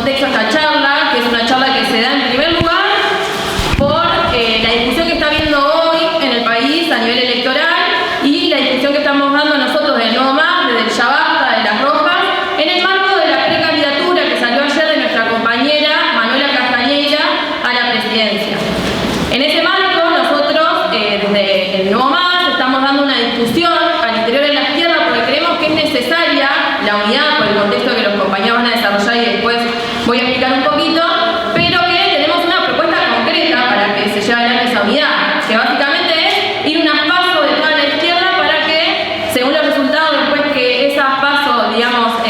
contexto a esta charla, que es una charla que se da en primer lugar por la discusión que está habiendo hoy en el país a nivel electoral y la discusión que estamos dando nosotros del Nuevo MAS, desde el Ya Basta, de Las Rojas, en el marco de la precandidatura que salió ayer de nuestra compañera Manuela Castañeira a la presidencia. En ese marco, nosotros, desde el Nuevo MAS, estamos dando una discusión al interior de la izquierda porque creemos que es necesaria la unidad por el contexto que los compañeros van a desarrollar y después voy a explicar un poquito, pero que tenemos una propuesta concreta para que se lleve adelante esa unidad, que básicamente es ir unas pasos de toda la izquierda para que, según los resultados, después que esas pasos, digamos,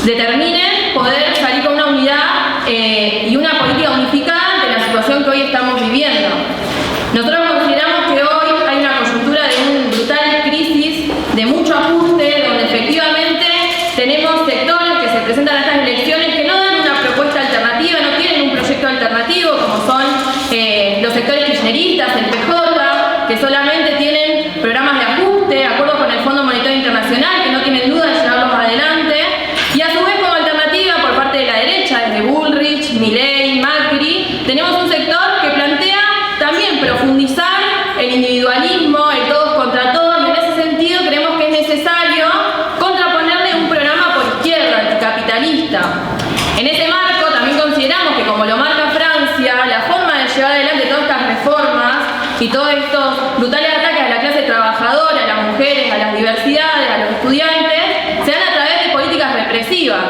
determinen, poder salir con una unidad y una política unificada ante la situación que hoy estamos viviendo. Nosotros consideramos que hoy hay una coyuntura de una brutal crisis, de mucho ajuste, donde efectivamente tenemos sectores que se presentan a estas elecciones que no dan una propuesta alternativa, no tienen un proyecto alternativo, como son los sectores kirchneristas, el PJ, que solamente tienen programas de ajuste, acuerdos con el Fondo Monetario Internacional, que no tienen duda de llevarlos adelante, y a su vez como alternativa por parte de la derecha, desde Bullrich, Milei, Macri, tenemos un sector que plantea también profundizar el individualismo, el todos contra todos, y en ese sentido creemos que es necesario contraponerle un programa por izquierda, anticapitalista. En ese marco también consideramos que, como lo marca Francia, la forma de llevar adelante todas estas reformas y todos estos brutales ataques a la clase trabajadora, a las mujeres, a las diversidades, a los estudiantes, se dan a través de políticas represivas.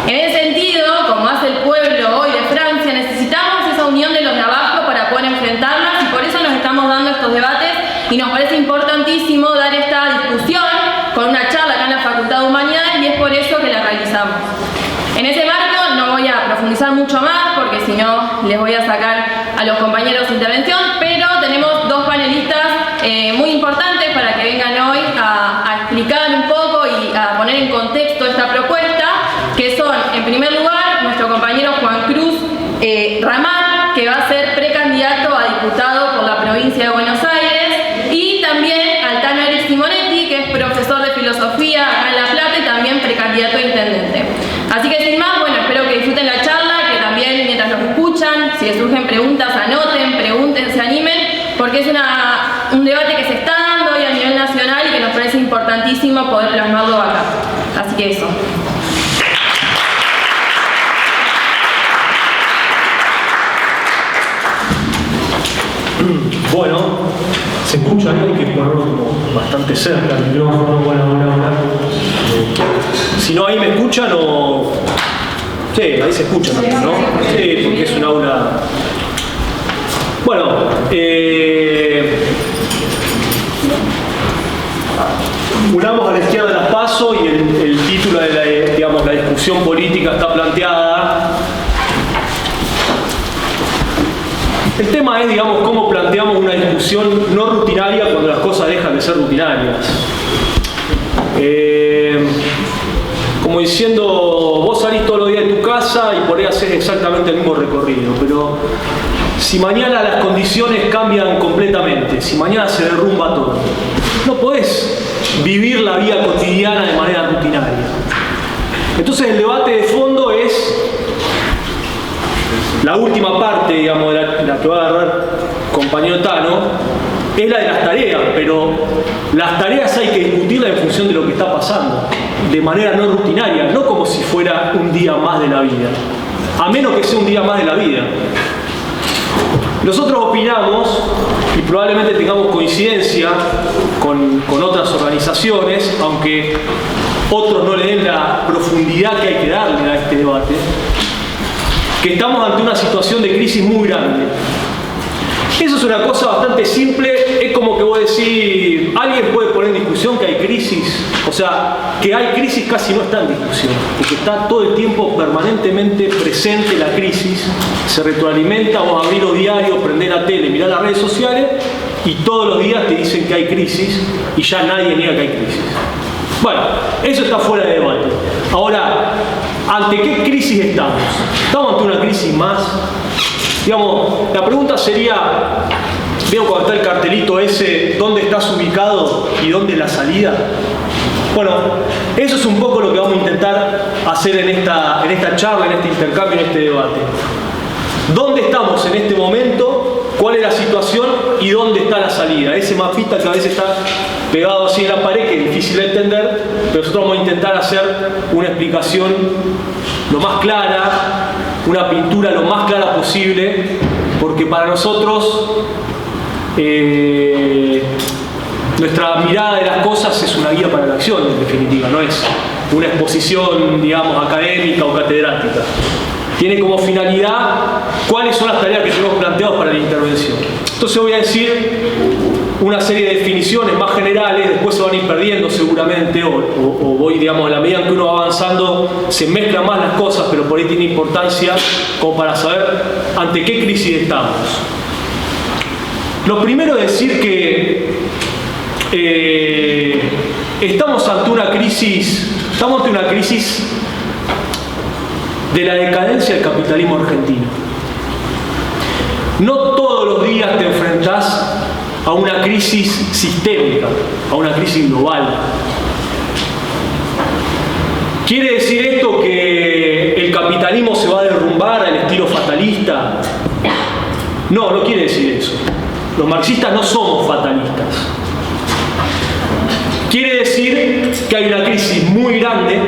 En ese sentido, como hace el pueblo hoy de Francia, necesitamos esa unión de los de abajo para poder enfrentarlas y por eso nos estamos dando estos debates y nos parece importantísimo dar esta discusión con una charla acá en la Facultad de Humanidades y es por eso que la realizamos. En ese marco no voy a profundizar mucho más porque si no les voy a sacar a los compañeros su intervención, pero tenemos dos panelistas muy importantes para que vengan hoy a explicar un poco y a poner en contexto esta propuesta, que son, en primer lugar, nuestro compañero Juan Cruz Ramat, que va a ser precandidato a diputado por la provincia de Buenos Aires, y también Altano Eric Simonetti, que es profesor de filosofía acá en La Plata y también precandidato a intendente. Así que sin más, bueno, espero que disfruten la charla, que también mientras los escuchan, si les surgen preguntas, anoten, pregunten, se animen, porque es un debate que se está dando hoy a nivel nacional y que nos parece importantísimo poder plasmarlo acá. Así que eso. Bueno, se escucha ahí, hay que ponerlo como bastante cerca el micrófono. Bueno. Si no ahí me escuchan o... Sí, ahí se escucha también, ¿no? Sí, porque es un aula... Bueno, unamos a la izquierda de las PASO y el título de la discusión política está planteada. El tema es, digamos, cómo planteamos una discusión no rutinaria cuando las cosas dejan de ser rutinarias. Como diciendo, vos salís todos los días de tu casa y por ahí haces exactamente el mismo recorrido, pero si mañana las condiciones cambian completamente, si mañana se derrumba todo, no podés vivir la vida cotidiana de manera rutinaria. Entonces el debate de fondo es la última parte, digamos, de la que va a agarrar compañero Tano, es la de las tareas, pero las tareas hay que discutirlas en función de lo que está pasando, de manera no rutinaria, no como si fuera un día más de la vida, a menos que sea un día más de la vida. Nosotros opinamos, y probablemente tengamos coincidencia con otras organizaciones, aunque otros no le den la profundidad que hay que darle a este debate, que estamos ante una situación de crisis muy grande. Eso es una cosa bastante simple, es como que vos decís, alguien puede poner en discusión que hay crisis, o sea, que hay crisis casi no está en discusión, porque está todo el tiempo permanentemente presente la crisis, se retroalimenta, vos abrís los diarios, prendés la tele, mirás las redes sociales y todos los días te dicen que hay crisis y ya nadie niega que hay crisis. Bueno, eso está fuera de debate. Ahora, ¿ante qué crisis estamos? ¿Estamos ante una crisis más? Digamos, la pregunta sería, ¿vieron cuando está el cartelito ese, dónde estás ubicado y dónde es la salida? Bueno, eso es un poco lo que vamos a intentar hacer en esta charla, en este intercambio, en este debate. ¿Dónde estamos en este momento? ¿Cuál es la situación? ¿Y dónde está la salida? Ese mapita que a veces está pegado así en la pared, que es difícil de entender, pero nosotros vamos a intentar hacer una explicación lo más clara, una pintura lo más clara posible, porque para nosotros nuestra mirada de las cosas es una guía para la acción, en definitiva, no es una exposición, digamos, académica o catedrática. Tiene como finalidad cuáles son las tareas que tenemos planteadas para la intervención. Entonces voy a decir una serie de definiciones más generales, después se van a ir perdiendo seguramente, o voy, digamos, a la medida en que uno va avanzando, se mezclan más las cosas, pero por ahí tiene importancia como para saber ante qué crisis estamos. Lo primero es decir que estamos ante una crisis de la decadencia del capitalismo argentino. No todos los días te enfrentás a una crisis sistémica, a una crisis global. ¿Quiere decir esto que el capitalismo se va a derrumbar al estilo fatalista? No, no quiere decir eso. Los marxistas no somos fatalistas. Quiere decir que hay una crisis muy grande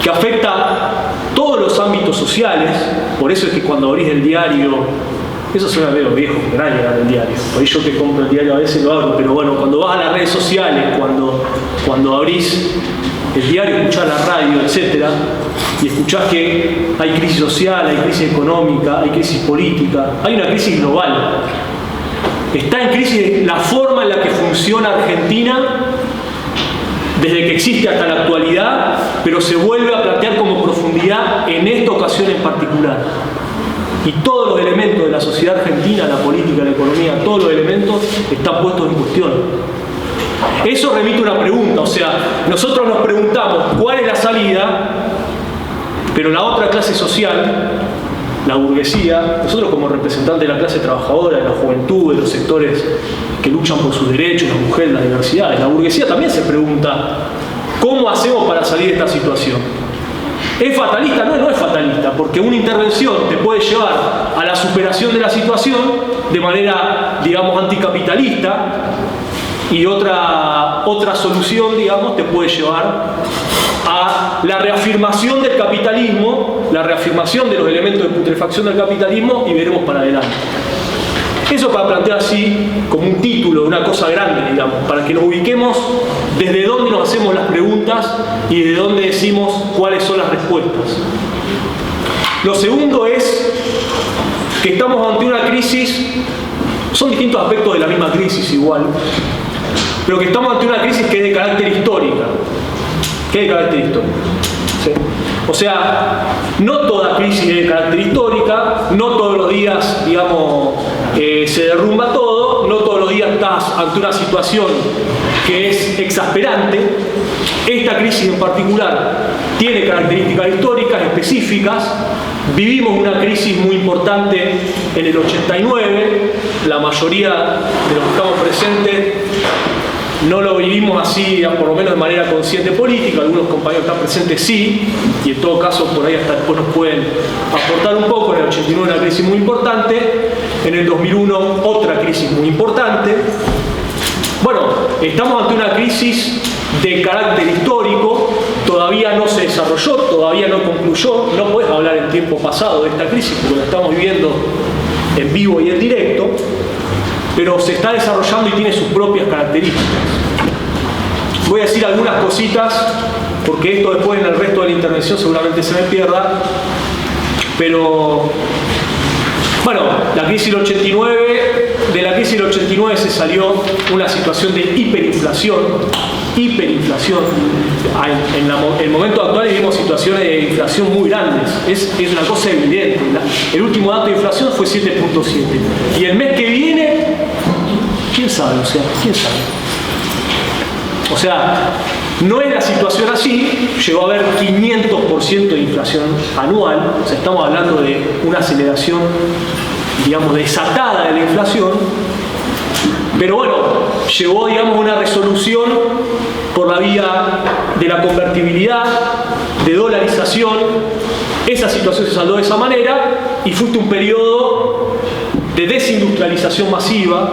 que afecta todos los ámbitos sociales. Por eso es que cuando abrís el diario, eso suena medio viejo, que nadie abre el diario. Por ahí yo que compro el diario a veces lo abro, pero bueno, cuando vas a las redes sociales, cuando abrís el diario, escuchás la radio, etc., y escuchás que hay crisis social, hay crisis económica, hay crisis política, hay una crisis global. Está en crisis la forma en la que funciona Argentina desde que existe hasta la actualidad, pero se vuelve a plantear como profundidad en esta ocasión en particular. Y todos los elementos de la sociedad argentina, la política, la economía, todos los elementos están puestos en cuestión. Eso remite a una pregunta, o sea, nosotros nos preguntamos cuál es la salida, pero la otra clase social, la burguesía, nosotros como representantes de la clase trabajadora, de la juventud, de los sectores que luchan por sus derechos, las mujeres, las diversidades, la burguesía también se pregunta ¿cómo hacemos para salir de esta situación? ¿Es fatalista? No, no es fatalista, porque una intervención te puede llevar a la superación de la situación de manera, digamos, anticapitalista, y otra solución, digamos, te puede llevar a la reafirmación del capitalismo, la reafirmación de los elementos de putrefacción del capitalismo, y veremos para adelante. Eso para plantear así como un título de una cosa grande, digamos, para que nos ubiquemos desde dónde nos hacemos las preguntas y desde dónde decimos cuáles son las respuestas. Lo segundo es que estamos ante una crisis, son distintos aspectos de la misma crisis igual, pero que estamos ante una crisis que es de carácter histórica. ¿Qué es de carácter histórico? ¿Sí? O sea, no toda crisis es de carácter histórica, no todos los días, digamos, se derrumba todo, no todos los días estás ante una situación que es exasperante. Esta crisis en particular tiene características históricas específicas. Vivimos una crisis muy importante en el 89, la mayoría de los que estamos presentes no lo vivimos así, por lo menos de manera consciente política, algunos compañeros que están presentes sí, y en todo caso por ahí hasta después nos pueden aportar un poco. En el 89 una crisis muy importante, en el 2001 otra crisis muy importante. Bueno, estamos ante una crisis de carácter histórico, todavía no se desarrolló, todavía no concluyó, no puedes hablar en tiempo pasado de esta crisis porque la estamos viviendo en vivo y en directo, pero se está desarrollando y tiene sus propias características. Voy a decir algunas cositas, porque esto después en el resto de la intervención seguramente se me pierda, pero bueno, la crisis del 89, de la crisis del 89 se salió una situación de hiperinflación. En el momento actual vivimos situaciones de inflación muy grandes, es una cosa evidente. El último dato de inflación fue 7.7 y el mes que viene, ¿quién sabe? O sea, no es la situación así, llegó a haber 500% de inflación anual, o sea, estamos hablando de una aceleración, digamos, desatada de la inflación, pero bueno, llegó, digamos, una resolución por la vía de la convertibilidad, de dolarización. Esa situación se saldó de esa manera y fuiste un periodo de desindustrialización masiva,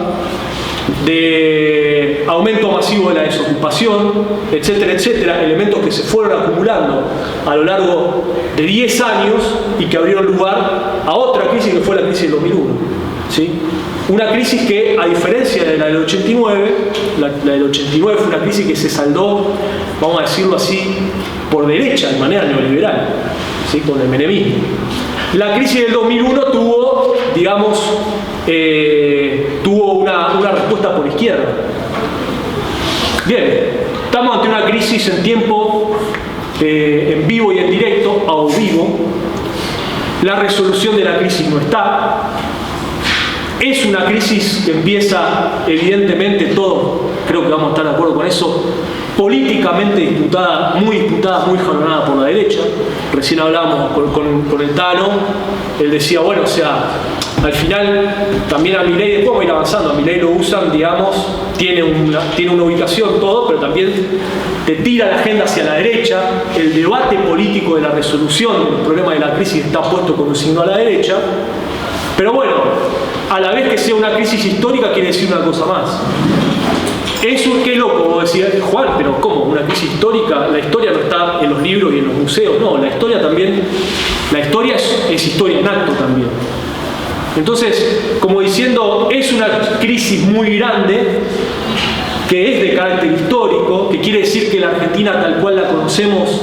de aumento masivo de la desocupación, etcétera, etcétera, elementos que se fueron acumulando a lo largo de 10 años y que abrieron lugar a otra crisis que fue la crisis del 2001. ¿Sí? Una crisis que, a diferencia de la del 89, la del 89 fue una crisis que se saldó, vamos a decirlo así, por derecha, de manera neoliberal, ¿sí? Con el menemismo. La crisis del 2001 tuvo, digamos, tuvo una respuesta por izquierda. Bien, estamos ante una crisis en tiempo, en vivo y en directo, a vivo. La resolución de la crisis no está. Es una crisis que empieza, evidentemente, todos creo que vamos a estar de acuerdo con eso, políticamente disputada, muy jalonada por la derecha. Recién hablábamos con el Tano, él decía, bueno, o sea, al final también a Milei, después vamos a ir avanzando, a Milei lo usan, digamos, tiene una ubicación todo, pero también te tira la agenda hacia la derecha. El debate político de la resolución de los problemas de la crisis está puesto con un signo a la derecha. Pero bueno, a la vez que sea una crisis histórica quiere decir una cosa más. Qué loco, vos decías, Juan, pero ¿cómo? ¿Una crisis histórica? La historia no está en los libros y en los museos. No, la historia también, la historia es historia en acto también. Entonces, como diciendo, es una crisis muy grande, que es de carácter histórico, que quiere decir que la Argentina tal cual la conocemos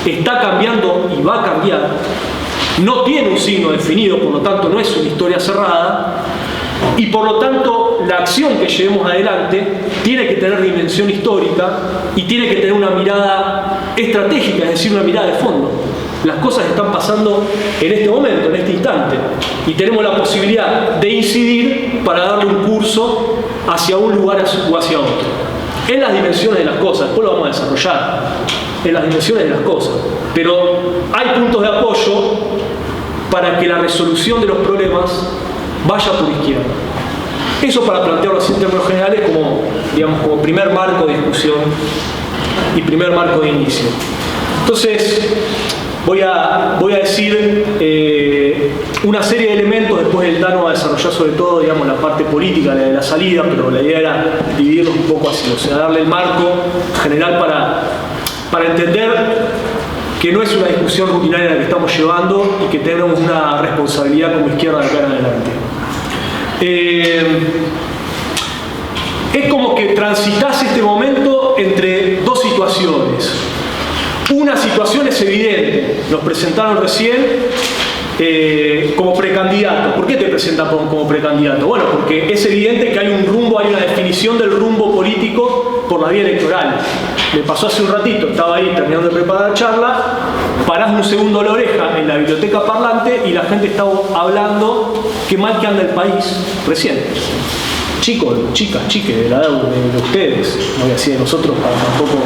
está cambiando y va a cambiar. No tiene un signo definido, por lo tanto no es una historia cerrada, y por lo tanto la acción que llevemos adelante tiene que tener dimensión histórica y tiene que tener una mirada estratégica, es decir, una mirada de fondo. Las cosas están pasando en este momento, en este instante, y tenemos la posibilidad de incidir para darle un curso hacia un lugar o hacia otro. En las dimensiones de las cosas, después lo vamos a desarrollar, en las dimensiones de las cosas. Pero hay puntos de apoyo para que la resolución de los problemas vaya por izquierda. Eso para plantearlo así en términos generales como, digamos, como primer marco de discusión y primer marco de inicio. Entonces, voy a decir una serie de elementos, después el Tano va a desarrollar sobre todo, digamos, la parte política, la de la salida, pero la idea era dividirlos un poco así, o sea, darle el marco general para entender que no es una discusión rutinaria la que estamos llevando y que tenemos una responsabilidad como izquierda de acá en adelante. Es como que transitas este momento entre dos situaciones. Una situación es evidente, nos presentaron recién como precandidato. ¿Por qué te presentan como precandidato? Bueno, porque es evidente que hay un rumbo, hay una definición del rumbo político por la vía electoral. Me pasó hace un ratito, estaba ahí terminando de preparar la charla, parás un segundo a la oreja en la biblioteca parlante y la gente estaba hablando qué mal que anda el país recién. Chicos, chicas, chiques, de la edad de ustedes, no voy a decir de nosotros para tampoco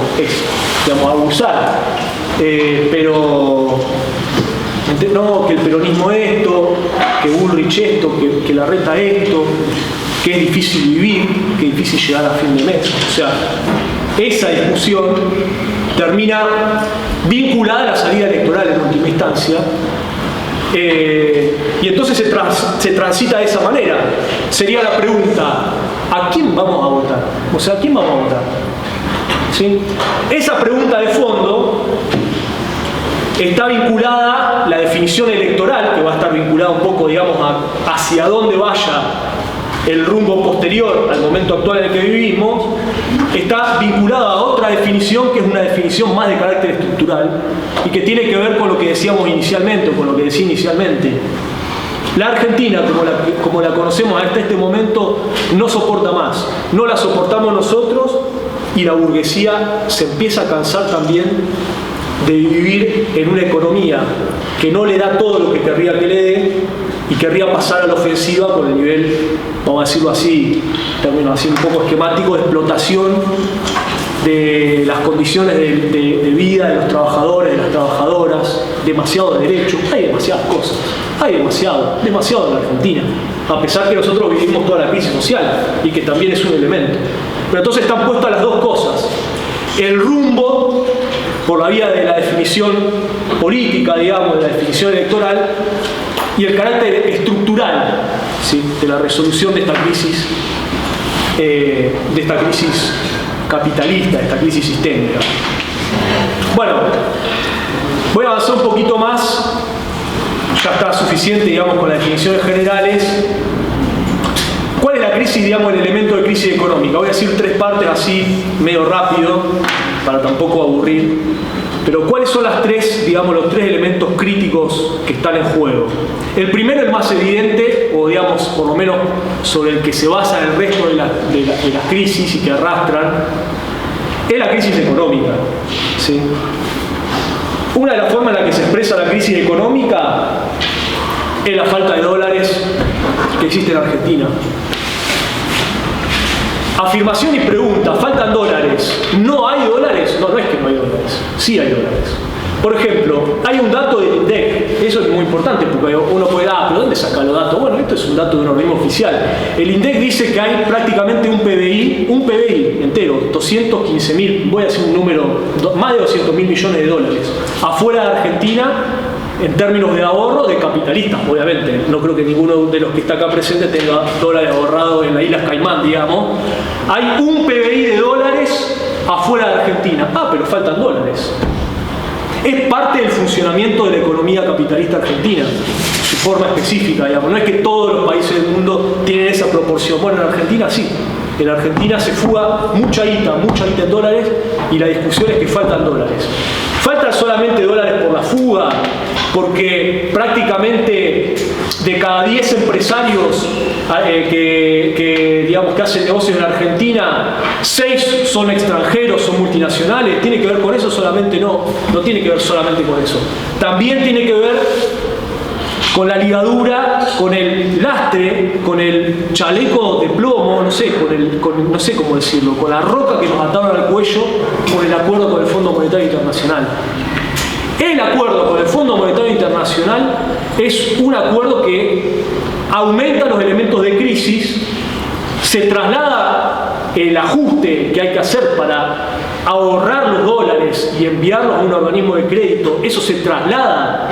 digamos, abusar, pero no, que el peronismo esto, que Bullrich esto, que la reta esto, que es difícil vivir, que es difícil llegar a fin de mes. O sea, esa discusión termina vinculada a la salida electoral en última instancia. Y entonces se transita de esa manera. Sería la pregunta, ¿a quién vamos a votar? O sea, ¿a quién vamos a votar? ¿Sí? Esa pregunta de fondo está vinculada, la definición electoral, que va a estar vinculada un poco, digamos, hacia dónde vaya el rumbo posterior al momento actual en el que vivimos, está vinculada a otra definición que es una definición más de carácter estructural y que tiene que ver con lo que decíamos inicialmente, o con lo que decía inicialmente. La Argentina, como la conocemos hasta este momento, no soporta más. No la soportamos nosotros y la burguesía se empieza a cansar también de vivir en una economía que no le da todo lo que querría que le dé y querría pasar a la ofensiva con el nivel, vamos a decirlo así, términos así un poco esquemático, de explotación de las condiciones de vida de los trabajadores, de las trabajadoras, demasiado derechos, hay demasiadas cosas, hay demasiado en la Argentina, a pesar que nosotros vivimos toda la crisis social y que también es un elemento. Pero entonces están puestas las dos cosas, el rumbo por la vía de la definición política, digamos, de la definición electoral, y el carácter estructural, ¿sí?, de la resolución de esta crisis capitalista, de esta crisis sistémica. Bueno, voy a avanzar un poquito más, ya está suficiente, digamos, con las definiciones generales. ¿Cuál es la crisis, digamos, el elemento de crisis económica? Voy a decir 3 partes así, medio rápido, para tampoco aburrir. Pero ¿cuáles son las 3, digamos, los 3 elementos críticos que están en juego? El primero, el más evidente, o digamos, por lo menos sobre el que se basa el resto de las crisis y que arrastran, es la crisis económica, ¿sí? Una de las formas en las que se expresa la crisis económica es la falta de dólares que existe en Argentina. Afirmación y pregunta: ¿faltan dólares? ¿No hay dólares? No, no es que no hay dólares. Sí hay dólares. Por ejemplo, hay un dato del INDEC. Eso es muy importante porque uno puede dar, ¿pero dónde saca los datos? Bueno, esto es un dato de un organismo oficial. El INDEC dice que hay prácticamente un PBI entero, 215.000, voy a decir un número, más de 200.000 millones de dólares, afuera de Argentina, en términos de ahorro de capitalistas, obviamente. No creo que ninguno de los que está acá presente tenga dólares ahorrados en las Islas Caimán, digamos. Hay un PBI de dólares afuera de Argentina. Ah, pero faltan dólares. Es parte del funcionamiento de la economía capitalista argentina, su forma específica, digamos. No es que todos los países del mundo tienen esa proporción. Bueno, en Argentina sí. En Argentina se fuga mucha guita en dólares, y la discusión es que faltan dólares. Faltan solamente dólares por la fuga, porque prácticamente de cada 10 empresarios que hacen negocios en Argentina, 6 son extranjeros, son multinacionales. ¿Tiene que ver con eso? Solamente no tiene que ver solamente con eso. También tiene que ver con la ligadura, con el lastre, con el chaleco de plomo, no sé cómo decirlo, con la roca que nos ataron al cuello por el acuerdo con el Fondo Monetario Internacional. El acuerdo con el Fondo Monetario Internacional es un acuerdo que aumenta los elementos de crisis, se traslada el ajuste que hay que hacer para ahorrar los dólares y enviarlos a un organismo de crédito. Eso se traslada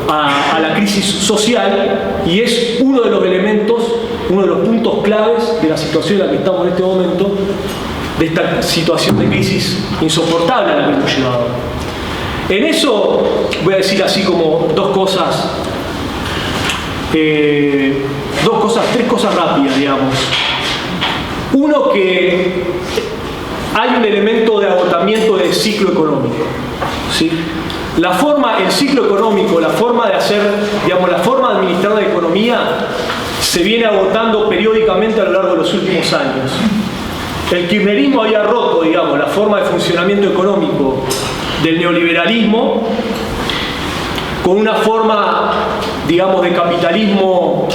a la crisis social, y es uno de los elementos, uno de los puntos claves de la situación en la que estamos en este momento, de esta situación de crisis insoportable a la que hemos llegado. En eso voy a decir así como tres cosas rápidas, digamos. Uno, que hay un elemento de agotamiento del ciclo económico, ¿sí? El ciclo económico, la forma de hacer, digamos, la forma de administrar la economía se viene agotando periódicamente a lo largo de los últimos años. El kirchnerismo había roto, digamos, la forma de funcionamiento económico del neoliberalismo con una forma, digamos, de capitalismo,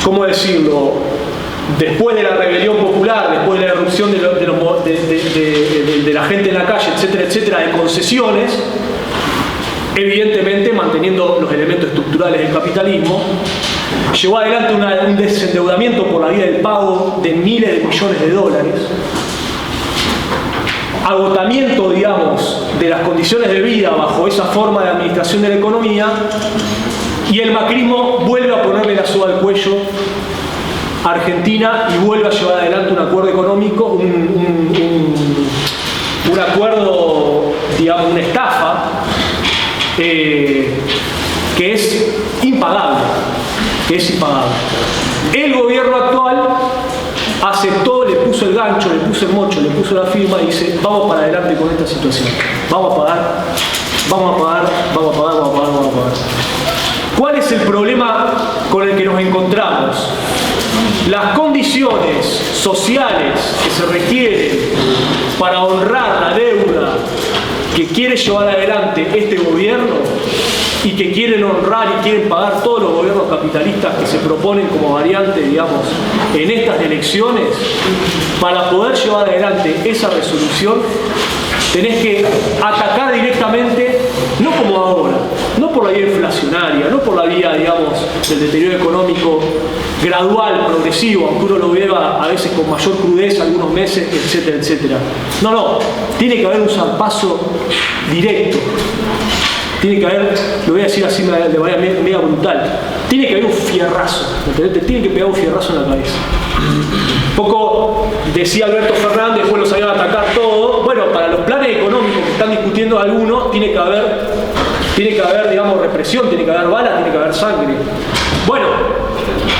¿cómo decirlo? Después de la rebelión popular, después de la erupción de la gente en la calle, etcétera, etcétera, de concesiones, evidentemente manteniendo los elementos estructurales del capitalismo, llevó adelante un desendeudamiento por la vía del pago de miles de millones de dólares, agotamiento, digamos, de las condiciones de vida bajo esa forma de administración de la economía, y el macrismo vuelve a ponerle la soga al cuello a Argentina y vuelve a llevar adelante un acuerdo económico, un acuerdo, digamos, una estafa que es impagable, El gobierno actual aceptó, le puso el gancho, le puso el mocho, le puso la firma y dice: vamos para adelante con esta situación, vamos a pagar. ¿Cuál es el problema con el que nos encontramos? Las condiciones sociales que se requieren para honrar la deuda que quiere llevar adelante este gobierno, y que quieren honrar y quieren pagar todos los gobiernos capitalistas que se proponen como variante, digamos, en estas elecciones, para poder llevar adelante esa resolución, tenés que atacar directamente, no como ahora, no por la vía inflacionaria, no por la vía, digamos, del deterioro económico gradual, progresivo, aunque uno lo vea a veces con mayor crudeza algunos meses, etcétera, etcétera. No, tiene que haber un zarpazo directo. Tiene que haber, lo voy a decir así de manera media brutal, tiene que haber un fierrazo, ¿entendés? Te tiene que pegar un fierrazo en la cabeza. Poco decía Alberto Fernández, después los salieron a atacar todo. Bueno, para los planes económicos que están discutiendo algunos, tiene que haber, digamos, represión, tiene que haber balas, tiene que haber sangre. Bueno,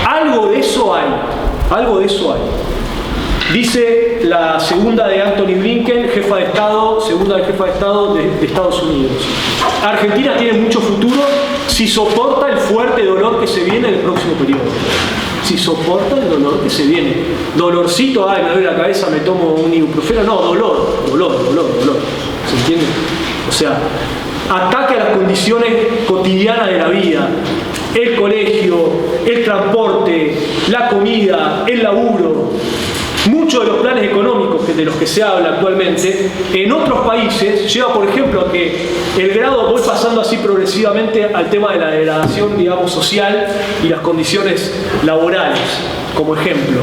algo de eso hay. Dice la segunda de Anthony Blinken, segunda jefa de Estado de Estados Unidos. Argentina tiene mucho futuro si soporta el fuerte dolor que se viene en el próximo periodo. Si soporta el dolor que se viene. Dolorcito, me duele la cabeza, me tomo un ibuprofeno. No, dolor. ¿Se entiende? O sea, ataque a las condiciones cotidianas de la vida. El colegio, el transporte, la comida, el laburo. Muchos de los planes económicos de los que se habla actualmente, en otros países, lleva, por ejemplo, a que el grado, voy pasando así progresivamente al tema de la degradación, digamos, social y las condiciones laborales, como ejemplo.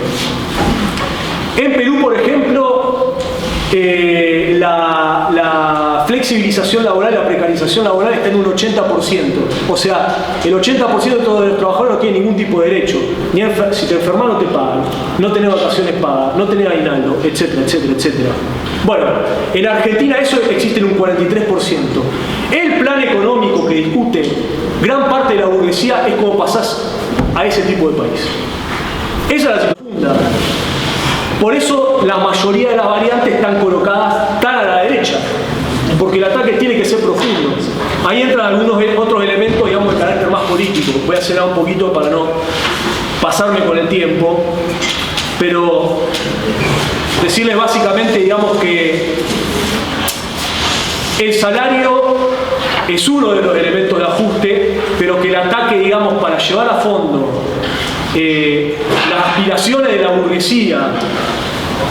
En Perú, por ejemplo, la flexibilización laboral, la precarización laboral está en un 80%. O sea, el 80% de todos los trabajadores no tiene ningún tipo de derecho. Si te enfermas no te pagan, no tenés vacaciones pagas, no tenés aguinaldo, etcétera, etcétera, etcétera. Bueno, en Argentina eso existe en un 43%. El plan económico que discute gran parte de la burguesía es cómo pasás a ese tipo de país. Esa es la segunda. Por eso la mayoría de las variantes están colocadas tan a la derecha, porque el ataque tiene que ser profundo. Ahí entran algunos otros elementos, digamos, de carácter más político. Voy a acelerar un poquito para no pasarme con el tiempo, pero decirles básicamente, digamos, que el salario es uno de los elementos de ajuste, pero que el ataque, digamos, para llevar a fondo las aspiraciones de la burguesía,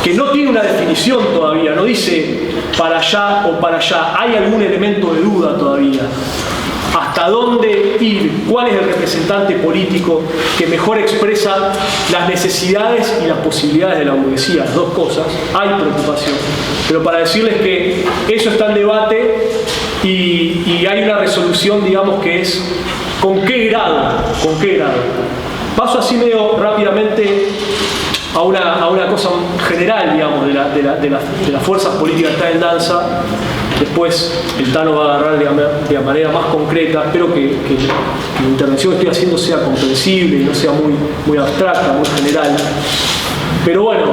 que no tiene una definición todavía, no dice para allá o para allá, hay algún elemento de duda todavía. ¿Hasta dónde ir? ¿Cuál es el representante político que mejor expresa las necesidades y las posibilidades de la burguesía? Las dos cosas, hay preocupación. Pero para decirles que eso está en debate y hay una resolución, digamos, que es ¿con qué grado? Paso así medio rápidamente a una cosa general, digamos, de las fuerzas políticas que están en danza. Después el Tano va a agarrar de manera más concreta. Espero que la intervención que estoy haciendo sea comprensible y no sea muy abstracta, muy general. Pero bueno,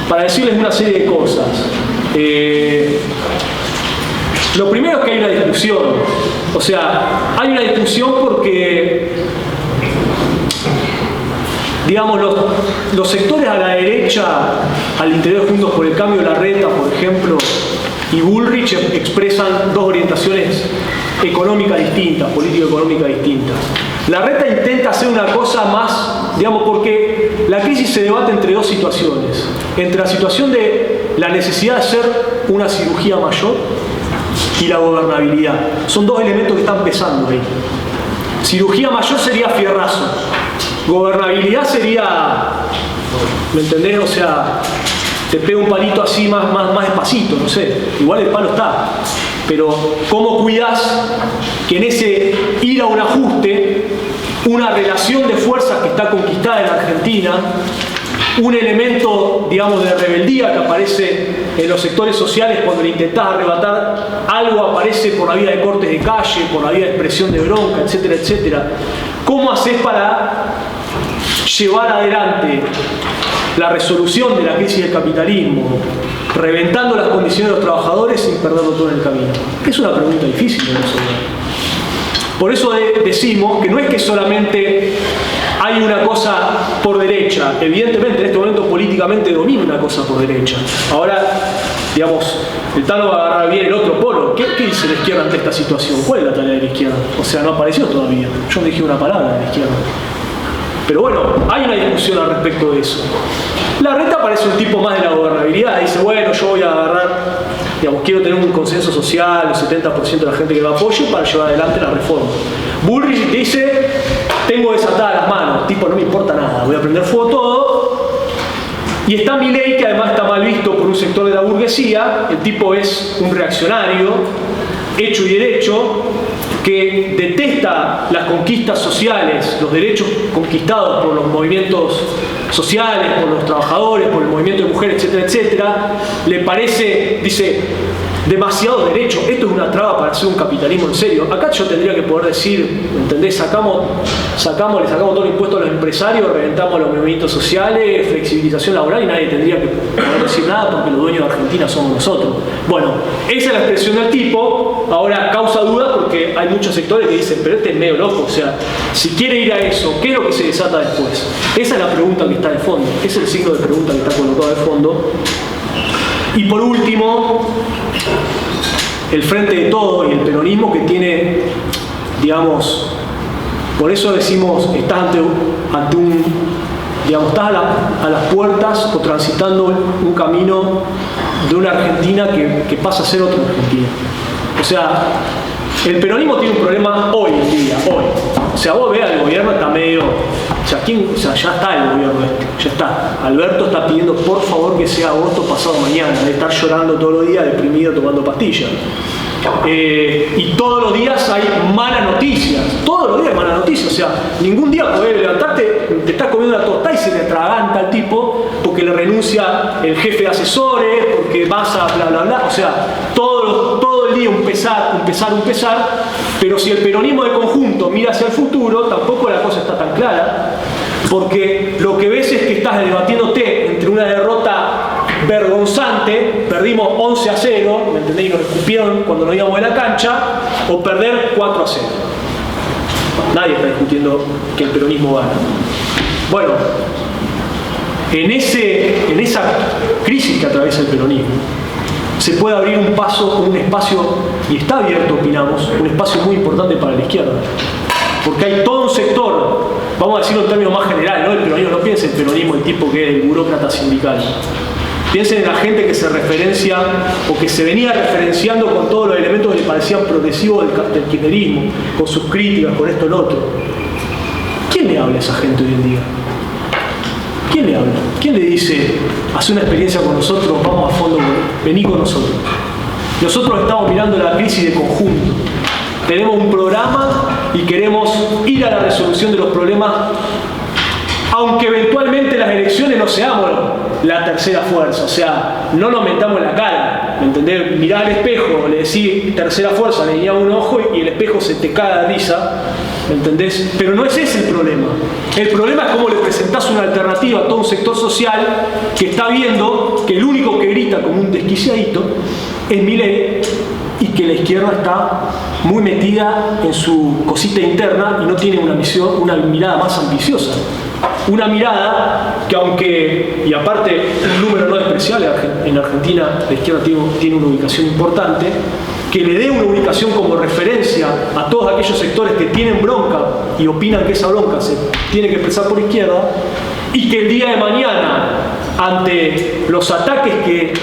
para decirles una serie de cosas. Lo primero es que hay una discusión. O sea, hay una discusión porque, digamos, los sectores a la derecha, al interior de Juntos por el Cambio, Larreta, por ejemplo, y Bullrich expresan dos orientaciones económicas distintas, político-económicas distintas. Larreta intenta hacer una cosa más, digamos, porque la crisis se debate entre dos situaciones. Entre la situación de la necesidad de hacer una cirugía mayor y la gobernabilidad. Son dos elementos que están pesando ahí. Cirugía mayor sería fierrazo. Gobernabilidad sería, ¿me entendés? O sea, te pega un palito así más despacito, no sé. Igual el palo está. Pero ¿cómo cuidás que en ese ir a un ajuste, una relación de fuerzas que está conquistada en Argentina, un elemento, digamos, de rebeldía que aparece en los sectores sociales cuando le intentás arrebatar algo, aparece por la vía de cortes de calle, por la vía de expresión de bronca, etcétera, etcétera? ¿Cómo haces para llevar adelante la resolución de la crisis del capitalismo, reventando las condiciones de los trabajadores sin perderlo todo en el camino? Es una pregunta difícil de resolver. Por eso decimos que no es que solamente hay una cosa por derecha. Evidentemente en este momento políticamente domina una cosa por derecha. Ahora, digamos, el Tano va a agarrar bien el otro polo. ¿Qué dice la izquierda ante esta situación? ¿Cuál es la tarea de la izquierda? O sea, no apareció todavía. Yo no dije una palabra de la izquierda. Pero bueno, hay una discusión al respecto de eso. Larreta parece un tipo más de la gobernabilidad. Dice, bueno, yo voy a agarrar Digamos, quiero tener un consenso social, el 70% de la gente que lo apoye para llevar adelante la reforma. Bullrich dice, tengo desatadas las manos, tipo, no me importa nada, voy a prender fuego todo. Y está Milei, que además está mal visto por un sector de la burguesía. El tipo es un reaccionario, hecho y derecho, que detesta las conquistas sociales, los derechos conquistados por los movimientos sociales, por los trabajadores, por el movimiento de mujeres, etcétera, etcétera. Le parece, dice, demasiado derecho. Esto es una traba para hacer un capitalismo en serio. Acá yo tendría que poder decir, ¿entendés? Le sacamos todo el impuesto a los empresarios, reventamos los movimientos sociales, flexibilización laboral, y nadie tendría que poder decir nada porque los dueños de Argentina somos nosotros. Bueno, esa es la expresión del tipo. Ahora causa duda porque hay muchos sectores que dicen, pero este es medio loco, o sea, si quiere ir a eso, ¿qué es lo que se desata después? Esa es la pregunta que está de fondo, ese es el signo de pregunta que está colocado de fondo. Y por último, el Frente de Todo y el peronismo, que tiene, digamos, por eso decimos, estás ante un, digamos, estás a las puertas o transitando un camino de una Argentina que pasa a ser otra Argentina. O sea, el peronismo tiene un problema hoy en día, hoy. O sea, vos veas, el gobierno está medio... O sea, ya está el gobierno ya está. Alberto está pidiendo por favor que sea agosto pasado mañana, de estar llorando todos los días, deprimido, tomando pastillas. Y todos los días hay malas noticias, todos los días hay malas noticias. O sea, ningún día podés levantarte, te estás comiendo una tostada y se le atraganta al tipo porque le renuncia el jefe de asesores, porque vas a bla bla bla. O sea, todo el día un pesar. Pero si el peronismo de conjunto mira hacia el futuro, tampoco la cosa está tan clara, porque lo que ves es que estás debatiéndote entre una derrota vergonzante, perdimos 11-0, ¿me entendés? Y nos escupieron cuando nos íbamos de la cancha, o perder 4-0. Nadie está discutiendo que el peronismo gana. Bueno, en esa crisis que atraviesa el peronismo, se puede abrir un espacio, y está abierto, opinamos, un espacio muy importante para la izquierda. Porque hay todo un sector, vamos a decirlo en términos más generales, ¿no? El peronismo, no piensen en el peronismo, el tipo que es el burócrata sindical. Piensen en la gente que se referencia o que se venía referenciando con todos los elementos que le parecían progresivos del kirchnerismo, con sus críticas, con esto y lo otro. ¿Quién le habla a esa gente hoy en día? ¿Quién le habla? ¿Quién le dice, haz una experiencia con nosotros, vamos a fondo, vení con nosotros? Nosotros estamos mirando la crisis de conjunto. Tenemos un programa y queremos ir a la resolución de los problemas, aunque eventualmente las elecciones no seamos la tercera fuerza. O sea, no nos metamos en la cara, ¿me entendés? Mirá al espejo, le decís tercera fuerza, le guiñás un ojo y el espejo se te caga de risa, ¿me entendés? Pero no es ese el problema. El problema es cómo le presentás una alternativa a todo un sector social que está viendo que el único que grita como un desquiciadito es Milei, y que la izquierda está muy metida en su cosita interna y no tiene una mirada más ambiciosa. Una mirada que, aunque, y aparte un número no despreciable, en Argentina la izquierda tiene una ubicación importante, que le dé una ubicación como referencia a todos aquellos sectores que tienen bronca y opinan que esa bronca se tiene que expresar por izquierda, y que el día de mañana, ante los ataques que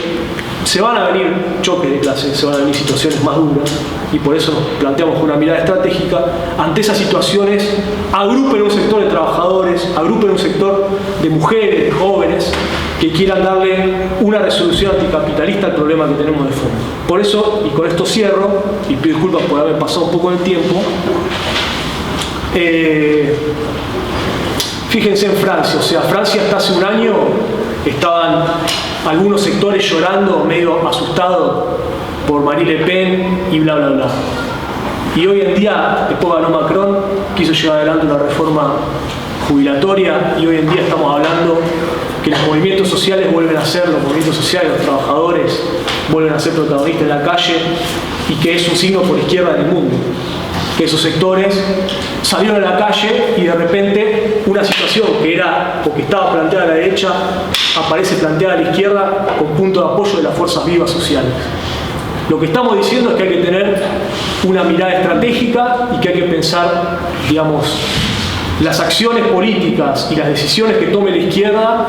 se van a venir choques de clase, se van a venir situaciones más duras, y por eso nos planteamos una mirada estratégica. Ante esas situaciones, agrupen un sector de trabajadores, agrupen un sector de mujeres, de jóvenes, que quieran darle una resolución anticapitalista al problema que tenemos de fondo. Por eso, y con esto cierro, y pido disculpas por haber pasado un poco del tiempo, fíjense en Francia. O sea, Francia hasta hace un año estaban algunos sectores llorando, medio asustados por Marine Le Pen y bla bla bla. Y hoy en día, después ganó Macron, quiso llevar adelante una reforma jubilatoria, y hoy en día estamos hablando que los movimientos sociales vuelven a ser, los movimientos sociales, los trabajadores vuelven a ser protagonistas en la calle, y que es un signo por izquierda en el mundo. Que esos sectores salieron a la calle y de repente una situación que era o que estaba planteada a la derecha aparece planteada a la izquierda con punto de apoyo de las fuerzas vivas sociales. Lo que estamos diciendo es que hay que tener una mirada estratégica y que hay que pensar, digamos, las acciones políticas y las decisiones que tome la izquierda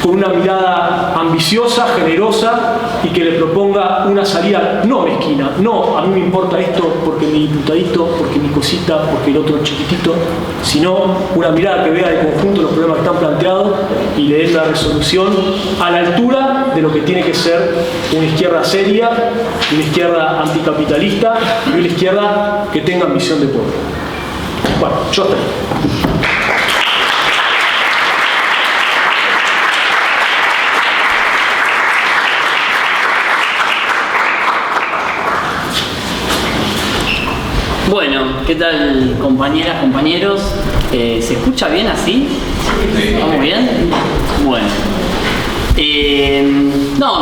con una mirada ambiciosa, generosa y que le proponga una salida no mezquina, no a mí me importa esto porque mi diputadito, porque mi cosita, porque el otro chiquitito, sino una mirada que vea de conjunto los problemas que están planteados y le dé una resolución a la altura de lo que tiene que ser una izquierda seria, una izquierda anticapitalista y una izquierda que tenga ambición de pueblo. Bueno, yo hasta ahí. Bueno, ¿qué tal compañeras, compañeros? ¿Se escucha bien así? Sí. ¿Estamos bien? Bueno. En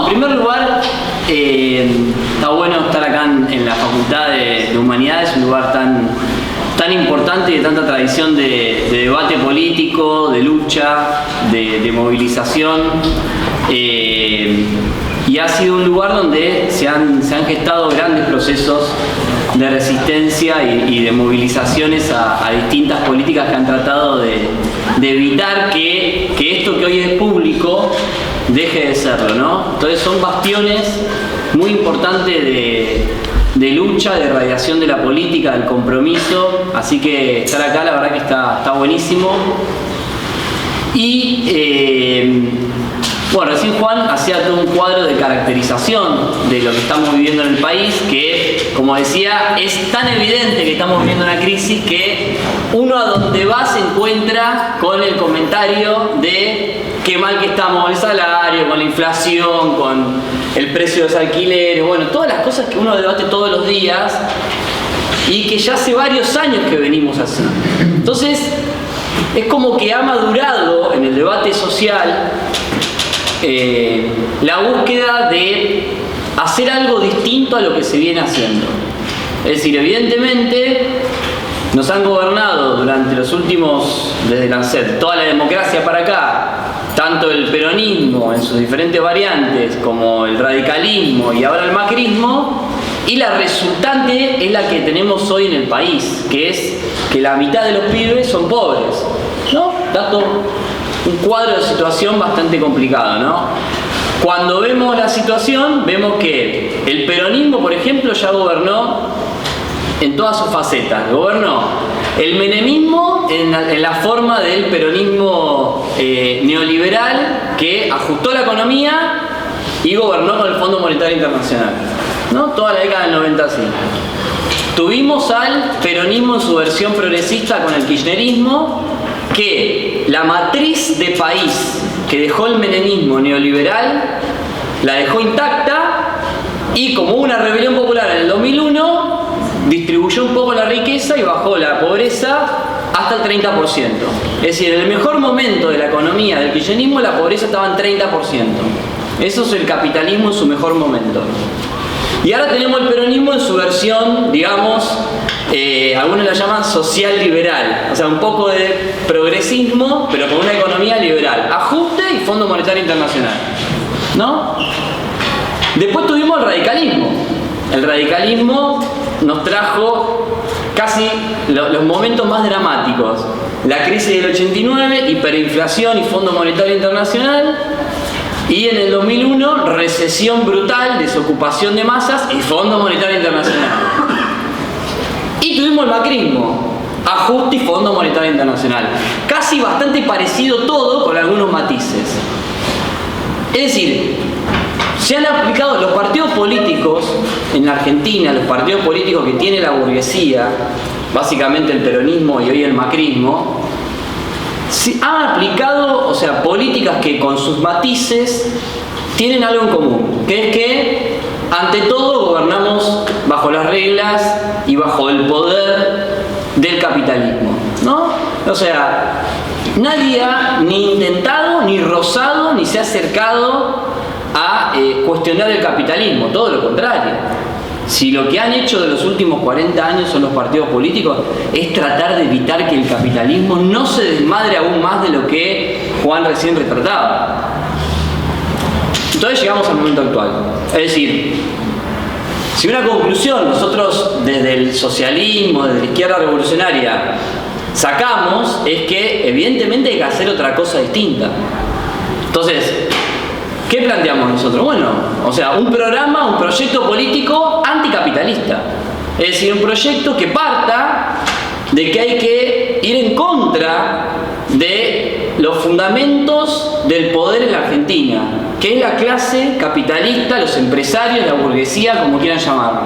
primer lugar, está bueno estar acá en la Facultad de Humanidades, un lugar tan importante y de tanta tradición de debate político, de lucha, de movilización. Y ha sido un lugar donde se han gestado grandes procesos de resistencia y de movilizaciones a distintas políticas que han tratado de evitar que esto que hoy es público deje de serlo, ¿no? Entonces son bastiones muy importantes de lucha, de radiación de la política, del compromiso, así que estar acá la verdad que está buenísimo. Y bueno, recién Juan hacía todo un cuadro de caracterización de lo que estamos viviendo en el país, que, como decía, es tan evidente que estamos viviendo una crisis que uno a donde va se encuentra con el comentario de qué mal que estamos con el salario, con la inflación, con el precio de los alquileres, bueno, todas las cosas que uno debate todos los días y que ya hace varios años que venimos así. Entonces, es como que ha madurado en el debate social la búsqueda de hacer algo distinto a lo que se viene haciendo. Es decir, evidentemente nos han gobernado durante los últimos, desde nacer, toda la democracia para acá, tanto el peronismo en sus diferentes variantes como el radicalismo y ahora el macrismo, y la resultante es la que tenemos hoy en el país, que es que la mitad de los pibes son pobres, ¿no? Dato, un cuadro de situación bastante complicado, ¿no? Cuando vemos la situación, vemos que el peronismo, por ejemplo, ya gobernó en todas sus facetas. Gobernó el menemismo en la forma del peronismo neoliberal que ajustó la economía y gobernó con el Fondo Monetario Internacional, ¿no? Toda la década del 90 así. Tuvimos al peronismo en su versión progresista con el kirchnerismo, que la matriz de país que dejó el menemismo neoliberal la dejó intacta y como hubo una rebelión popular en el 2001 distribuyó un poco la riqueza y bajó la pobreza hasta el 30%. Es decir, en el mejor momento de la economía del kirchnerismo la pobreza estaba en 30%. Eso es el capitalismo en su mejor momento. Y ahora tenemos el peronismo en su versión, digamos, algunos la llaman social liberal, o sea, un poco de progresismo, pero con una economía liberal, ajuste y Fondo Monetario Internacional, ¿no? Después tuvimos el radicalismo. El radicalismo nos trajo casi los momentos más dramáticos. La crisis del 89, hiperinflación y Fondo Monetario Internacional. Y en el 2001, recesión brutal, desocupación de masas y Fondo Monetario Internacional. Y tuvimos el macrismo, ajuste y Fondo Monetario Internacional. Casi bastante parecido todo, con algunos matices. Es decir, se han aplicado los partidos políticos en la Argentina, los partidos políticos que tiene la burguesía, básicamente el peronismo y hoy el macrismo, se han aplicado, o sea, políticas que con sus matices tienen algo en común, que es que ante todo gobernamos bajo las reglas y bajo el poder del capitalismo, ¿no? O sea, nadie ha ni intentado, ni rozado, ni se ha acercado a cuestionar el capitalismo, todo lo contrario. Si lo que han hecho de los últimos 40 años son los partidos políticos, es tratar de evitar que el capitalismo no se desmadre aún más de lo que Juan recién retrataba. Entonces llegamos al momento actual. Es decir, si una conclusión nosotros desde el socialismo, desde la izquierda revolucionaria, sacamos, es que evidentemente hay que hacer otra cosa distinta. Entonces, ¿qué planteamos nosotros? Bueno, o sea, un programa, un proyecto político anticapitalista. Es decir, un proyecto que parta de que hay que ir en contra de los fundamentos del poder en la Argentina, que es la clase capitalista, los empresarios, la burguesía, como quieran llamarlo.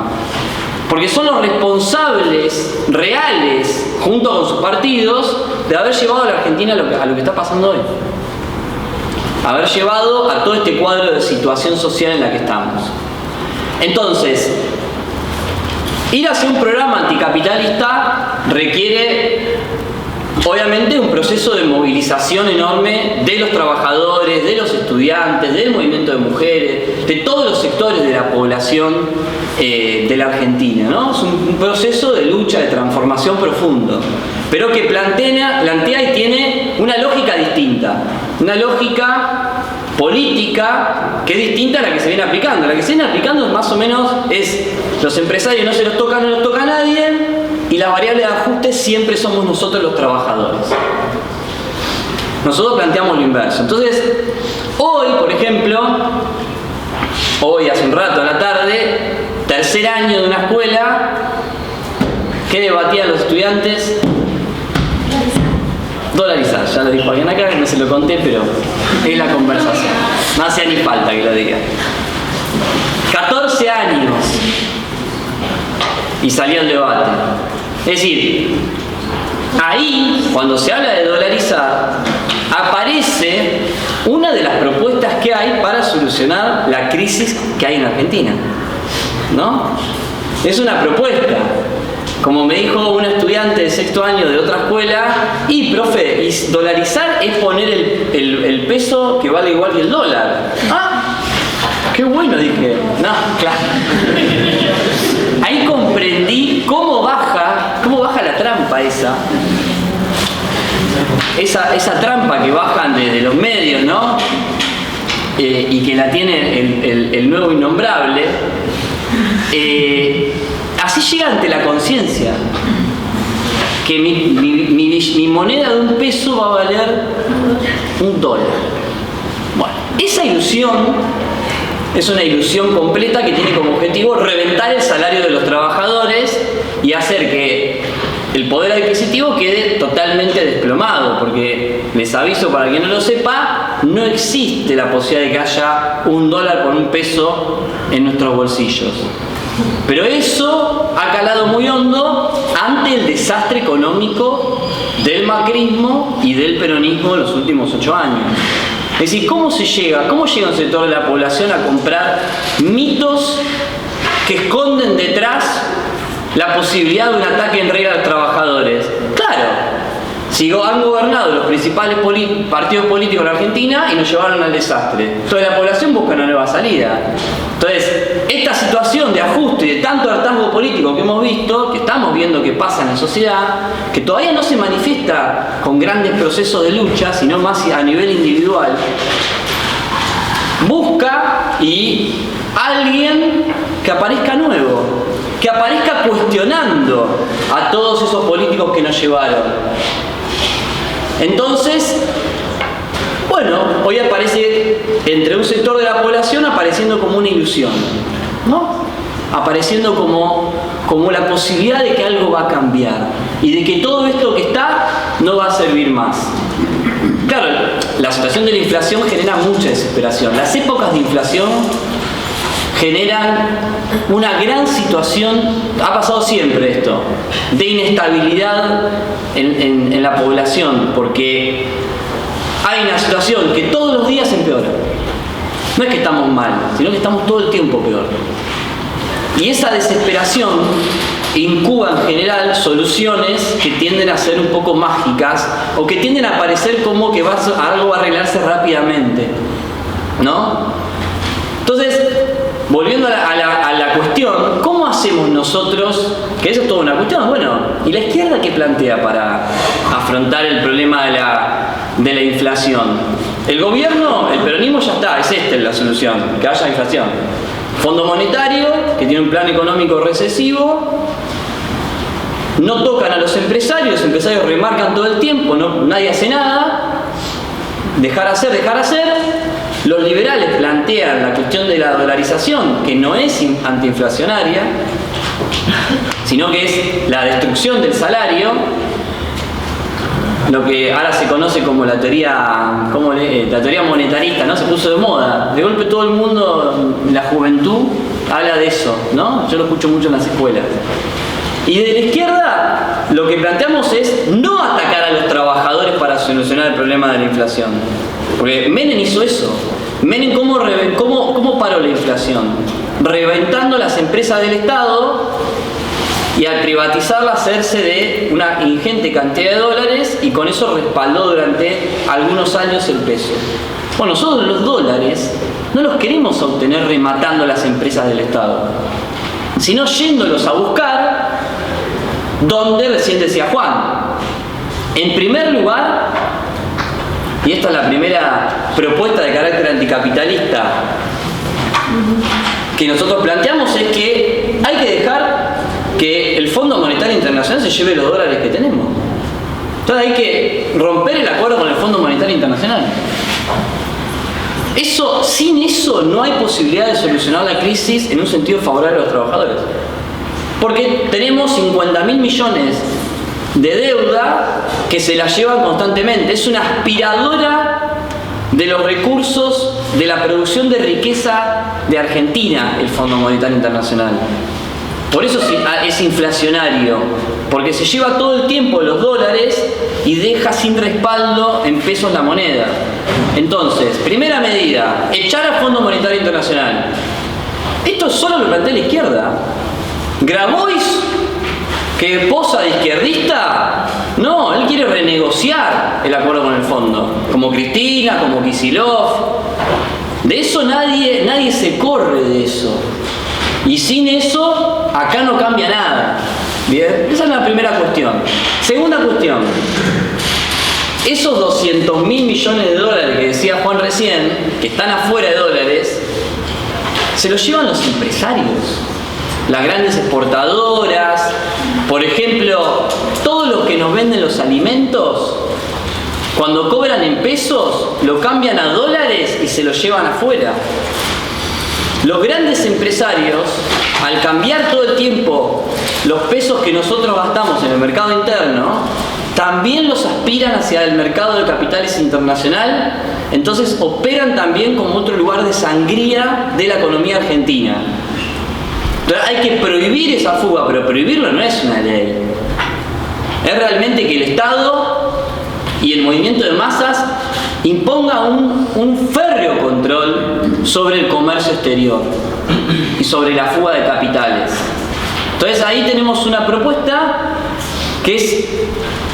Porque son los responsables reales, junto con sus partidos, de haber llevado a la Argentina a lo que está pasando hoy. Haber llevado a todo este cuadro de situación social en la que estamos. Entonces, ir hacia un programa anticapitalista requiere, obviamente, un proceso de movilización enorme de los trabajadores, de los estudiantes, del movimiento de mujeres, de todos los sectores de la población de la Argentina, ¿no? Es un proceso de lucha, de transformación profundo, pero que plantea y tiene una lógica distinta, una lógica política que es distinta a la que se viene aplicando. La que se viene aplicando más o menos es: los empresarios no se los toca, no los toca a nadie, y la variable de ajuste siempre somos nosotros los trabajadores. Nosotros planteamos lo inverso. Entonces, hoy, por ejemplo, hace un rato a la tarde, tercer año de una escuela, ¿qué debatían los estudiantes? Dolarizar, ya lo dijo alguien acá, no se lo conté, pero es la conversación. No hacía ni falta que lo diga. 14 años y salió el debate. Es decir, ahí, cuando se habla de dolarizar, aparece una de las propuestas que hay para solucionar la crisis que hay en Argentina, ¿no? Es una propuesta. Como me dijo un estudiante de sexto año de otra escuela: y profe, y dolarizar es poner el peso que vale igual que el dólar. ¡Ah! ¡Qué bueno! Dije. No, claro. Ahí comprendí cómo baja la trampa esa trampa que bajan de los medios, ¿no? Y que la tiene el nuevo innombrable. Así llega ante la conciencia que mi moneda de un peso va a valer $1. Bueno, esa ilusión es una ilusión completa que tiene como objetivo reventar el salario de los trabajadores y hacer que el poder adquisitivo quede totalmente desplomado, porque les aviso para quien no lo sepa, no existe la posibilidad de que haya $1 por un peso en nuestros bolsillos. Pero eso ha calado muy hondo ante el desastre económico del macrismo y del peronismo en los últimos 8 años. Es decir, ¿cómo llega un sector de la población a comprar mitos que esconden detrás la posibilidad de un ataque en regla a los trabajadores? Claro, si han gobernado los principales partidos políticos de la Argentina y nos llevaron al desastre. Entonces la población busca una nueva salida. Entonces, esta situación de ajuste y de tanto hartazgo político que hemos visto, que estamos viendo que pasa en la sociedad, que todavía no se manifiesta con grandes procesos de lucha, sino más a nivel individual, busca alguien que aparezca nuevo, que aparezca cuestionando a todos esos políticos que nos llevaron. Entonces, bueno, hoy aparece entre un sector de la población apareciendo como una ilusión, ¿no? Apareciendo como la posibilidad de que algo va a cambiar y de que todo esto que está no va a servir más. Claro, la situación de la inflación genera mucha desesperación. Las épocas de inflación generan una gran situación, ha pasado siempre esto, de inestabilidad en la población, porque hay una situación que todos los días empeora. No es que estamos mal, sino que estamos todo el tiempo peor. Y esa desesperación incuba en general soluciones que tienden a ser un poco mágicas o que tienden a parecer como que algo va a arreglarse rápidamente, ¿no? Entonces, volviendo a la cuestión, ¿cómo hacemos nosotros? Que eso es toda una cuestión. Bueno, ¿y la izquierda qué plantea para afrontar el problema de la inflación? El gobierno, el peronismo ya está, es esta la solución, que haya inflación. Fondo Monetario, que tiene un plan económico recesivo, no tocan a los empresarios remarcan todo el tiempo, nadie hace nada. dejar hacer. Los liberales plantean la cuestión de la dolarización, que no es antiinflacionaria, sino que es la destrucción del salario, lo que ahora se conoce como la teoría monetarista, ¿no? Se puso de moda. De golpe todo el mundo, la juventud, habla de eso, ¿no? Yo lo escucho mucho en las escuelas. Y de la izquierda lo que planteamos es no atacar a los trabajadores para solucionar el problema de la inflación. Porque Menem hizo eso. Menem, ¿cómo paró la inflación? Reventando las empresas del Estado y al privatizarla hacerse de una ingente cantidad de dólares, y con eso respaldó durante algunos años el peso. Bueno, nosotros los dólares no los queremos obtener rematando las empresas del Estado, sino yéndolos a buscar donde recién decía Juan. En primer lugar, y esta es la primera propuesta de carácter anticapitalista que nosotros planteamos, es que hay que dejar que el Fondo Monetario Internacional se lleve los dólares que tenemos. Entonces hay que romper el acuerdo con el Fondo Monetario Internacional. Sin eso no hay posibilidad de solucionar la crisis en un sentido favorable a los trabajadores. Porque tenemos 50.000 millones de deuda que se la llevan constantemente. Es una aspiradora de los recursos de la producción de riqueza de Argentina, el Fondo Monetario Internacional. Por eso es inflacionario, porque se lleva todo el tiempo los dólares y deja sin respaldo en pesos la moneda. Entonces, primera medida, echar al Fondo Monetario Internacional. Esto solo lo plantea la izquierda. Grabois, que posa de izquierdista, no, él quiere renegociar el acuerdo con el fondo, como Cristina, como Kicillof. De eso nadie se corre de eso. Y sin eso, acá no cambia nada. Bien, esa es la primera cuestión. Segunda cuestión, esos 200.000 millones de dólares que decía Juan recién, que están afuera de dólares, se los llevan los empresarios, las grandes exportadoras. Por ejemplo, todos los que nos venden los alimentos, cuando cobran en pesos, lo cambian a dólares y se los llevan afuera. Los grandes empresarios, al cambiar todo el tiempo los pesos que nosotros gastamos en el mercado interno, también los aspiran hacia el mercado de capitales internacional, entonces operan también como otro lugar de sangría de la economía argentina. Entonces hay que prohibir esa fuga, pero prohibirlo no es una ley. Es realmente que el Estado y el movimiento de masas imponga un férreo control sobre el comercio exterior y sobre la fuga de capitales. Entonces ahí tenemos una propuesta que es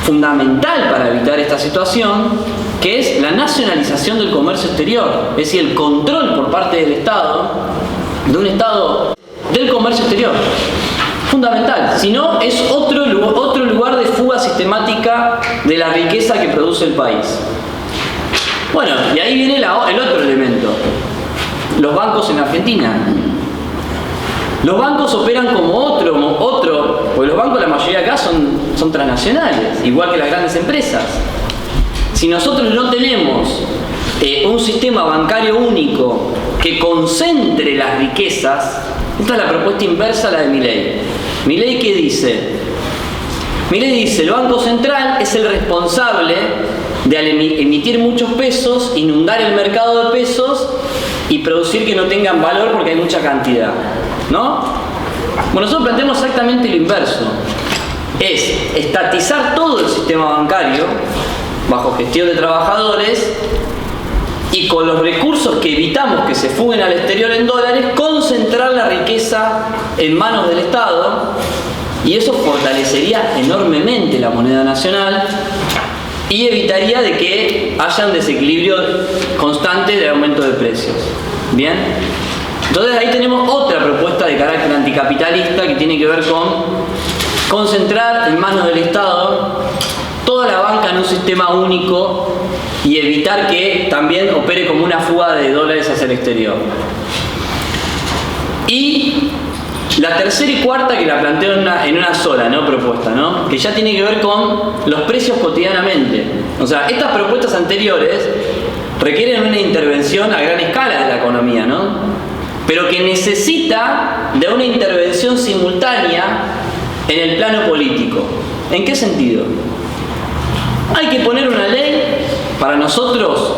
fundamental para evitar esta situación, que es la nacionalización del comercio exterior, es decir, el control por parte del Estado, de un Estado del comercio exterior. Fundamental, si no es otro lugar de fuga sistemática de la riqueza que produce el país. Bueno, y ahí viene el otro elemento, los bancos en Argentina. Los bancos operan como otro, porque los bancos la mayoría acá son transnacionales, igual que las grandes empresas. Si nosotros no tenemos un sistema bancario único que concentre las riquezas, esta es la propuesta inversa a la de Milei. Milei, ¿qué dice? Milei dice, el Banco Central es el responsable de al emitir muchos pesos, inundar el mercado de pesos y producir que no tengan valor porque hay mucha cantidad, ¿no? Bueno, nosotros planteamos exactamente lo inverso. Es estatizar todo el sistema bancario bajo gestión de trabajadores y con los recursos que evitamos que se fuguen al exterior en dólares, concentrar la riqueza en manos del Estado, y eso fortalecería enormemente la moneda nacional y evitaría de que haya un desequilibrio constante de aumento de precios. ¿Bien? Entonces ahí tenemos otra propuesta de carácter anticapitalista que tiene que ver con concentrar en manos del Estado toda la banca en un sistema único y evitar que también opere como una fuga de dólares hacia el exterior. Y la tercera y cuarta, que la planteo en una sola, ¿no?, propuesta, ¿no?, que ya tiene que ver con los precios cotidianamente. O sea, estas propuestas anteriores requieren una intervención a gran escala de la economía, ¿no? Pero que necesita de una intervención simultánea en el plano político. ¿En qué sentido? Hay que poner una ley para nosotros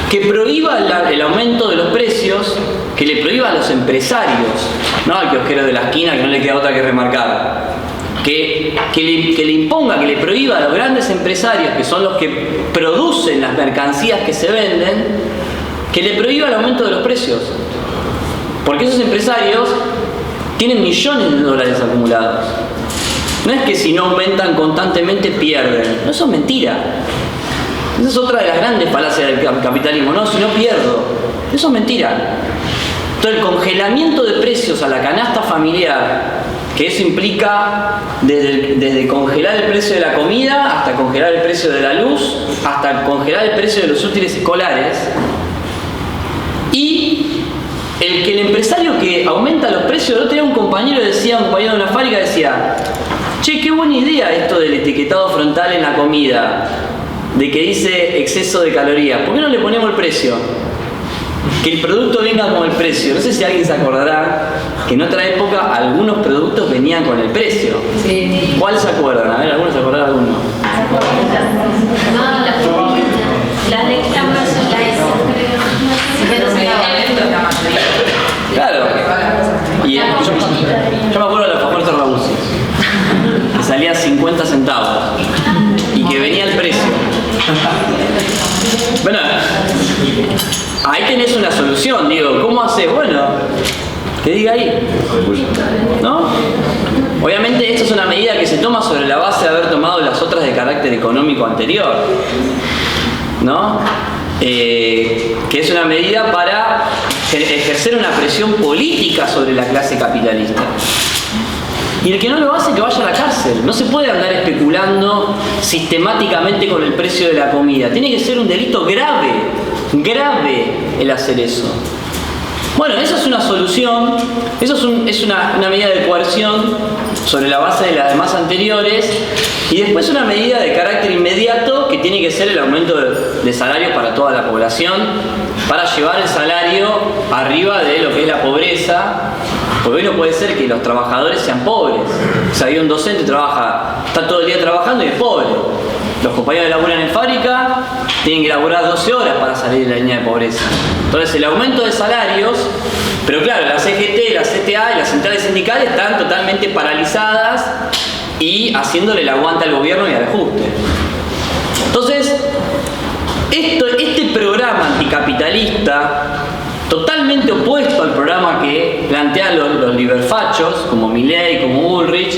que prohíba el aumento de los precios, que le prohíba a los empresarios, no al kiosquero de la esquina que no le queda otra que remarcar, que le imponga, que le prohíba a los grandes empresarios, que son los que producen las mercancías que se venden, que le prohíba el aumento de los precios. Porque esos empresarios tienen millones de dólares acumulados. No es que si no aumentan constantemente pierden. No, eso es mentira. Esa es otra de las grandes falacias del capitalismo. No, si no pierdo. Eso es mentira. Entonces el congelamiento de precios a la canasta familiar, que eso implica desde congelar el precio de la comida hasta congelar el precio de la luz, hasta congelar el precio de los útiles escolares, y el empresario que aumenta los precios. El otro día un compañero de una fábrica decía: che, qué buena idea esto del etiquetado frontal en la comida, de que dice exceso de calorías. ¿Por qué no le ponemos el precio? Que el producto venga con el precio. No sé si alguien se acordará que en otra época algunos productos venían con el precio. Sí. ¿Cuál se acuerdan? A ver, ¿algunos se acordarán alguno? Las de Claro. Y yo me acuerdo de los famosos Rabusis, que salía 50 centavos y que venía el precio. Bueno, ahí tenés una solución, digo, ¿cómo haces? Bueno, que diga ahí, ¿no? Obviamente esto es una medida que se toma sobre la base de haber tomado las otras de carácter económico anterior, ¿no? Que es una medida para ejercer una presión política sobre la clase capitalista. Y el que no lo hace, que vaya a la cárcel. No se puede andar especulando sistemáticamente con el precio de la comida. Tiene que ser un delito grave, grave el hacer eso. Bueno, esa es una solución, eso es una medida de coerción sobre la base de las demás anteriores, y después una medida de carácter inmediato que tiene que ser el aumento de salario para toda la población, para llevar el salario arriba de lo que es la pobreza, porque hoy no puede ser que los trabajadores sean pobres. O sea, hay un docente está todo el día trabajando y es pobre. Los compañeros que laburan en fábrica tienen que laburar 12 horas para salir de la línea de pobreza. Entonces el aumento de salarios, pero claro, la CGT, la CTA y las centrales sindicales están totalmente paralizadas y haciéndole el aguante al gobierno y al ajuste. Entonces, este programa anticapitalista, totalmente opuesto al programa que plantean los liberfachos, como Milei, como Bullrich,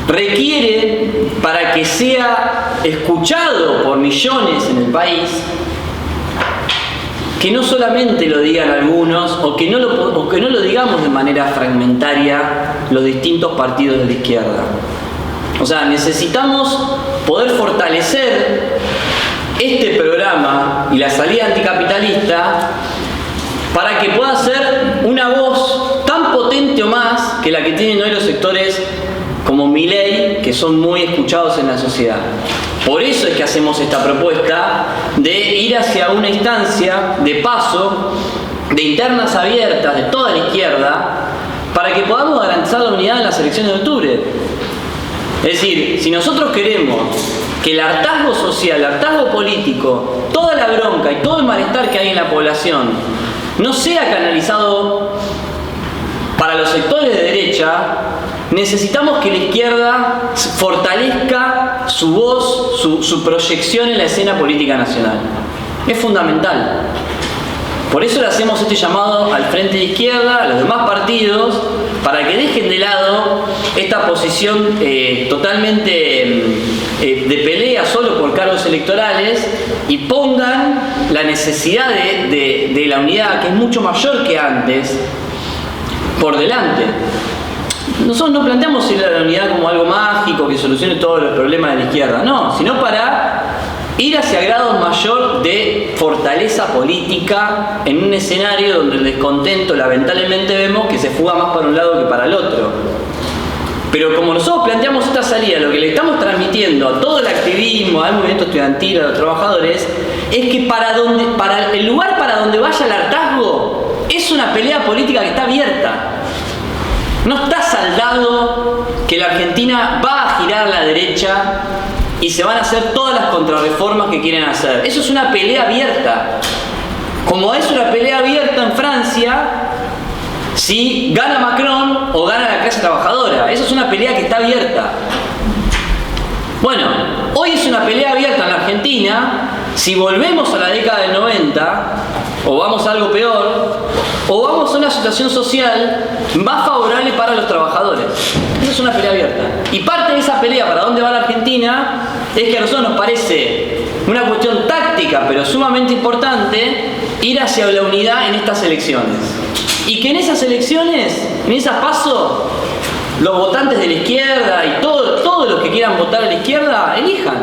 requiere, para que sea escuchado por millones en el país, que no solamente lo digan algunos, o que no lo digamos de manera fragmentaria los distintos partidos de la izquierda. O sea, necesitamos poder fortalecer este programa y la salida anticapitalista para que pueda ser una voz tan potente o más que la que tienen hoy los sectores como Milei, que son muy escuchados en la sociedad. Por eso es que hacemos esta propuesta de ir hacia una instancia de paso, de internas abiertas de toda la izquierda, para que podamos garantizar la unidad en las elecciones de octubre. Es decir, si nosotros queremos que el hartazgo social, el hartazgo político, toda la bronca y todo el malestar que hay en la población no sea canalizado para los sectores de derecha, necesitamos que la izquierda fortalezca su voz, su proyección en la escena política nacional. Es fundamental. Por eso le hacemos este llamado al Frente de Izquierda, a los demás partidos, para que dejen de lado esta posición totalmente de pelea solo por cargos electorales y pongan la necesidad de la unidad, que es mucho mayor que antes, por delante. Nosotros no planteamos la unidad como algo mágico que solucione todos los problemas de la izquierda, no, sino para ir hacia grados mayor de fortaleza política en un escenario donde el descontento lamentablemente vemos que se fuga más para un lado que para el otro. Pero como nosotros planteamos esta salida, lo que le estamos transmitiendo a todo el activismo, al movimiento estudiantil, a los trabajadores, es que para el lugar para donde vaya el hartazgo es una pelea política que está abierta. No está saldado que la Argentina va a girar a la derecha y se van a hacer todas las contrarreformas que quieren hacer. Eso es una pelea abierta. Como es una pelea abierta en Francia si gana Macron o gana la clase trabajadora. Eso es una pelea que está abierta. Bueno, hoy es una pelea abierta en la Argentina si volvemos a la década del 90 o vamos a algo peor o vamos a una situación social más favorable para los trabajadores. Esa es una pelea abierta. Y parte de esa pelea para dónde va la Argentina es que a nosotros nos parece una cuestión táctica pero sumamente importante ir hacia la unidad en estas elecciones. Y que en esas elecciones, en esas PASO, los votantes de la izquierda y todos los que quieran votar a la izquierda, elijan.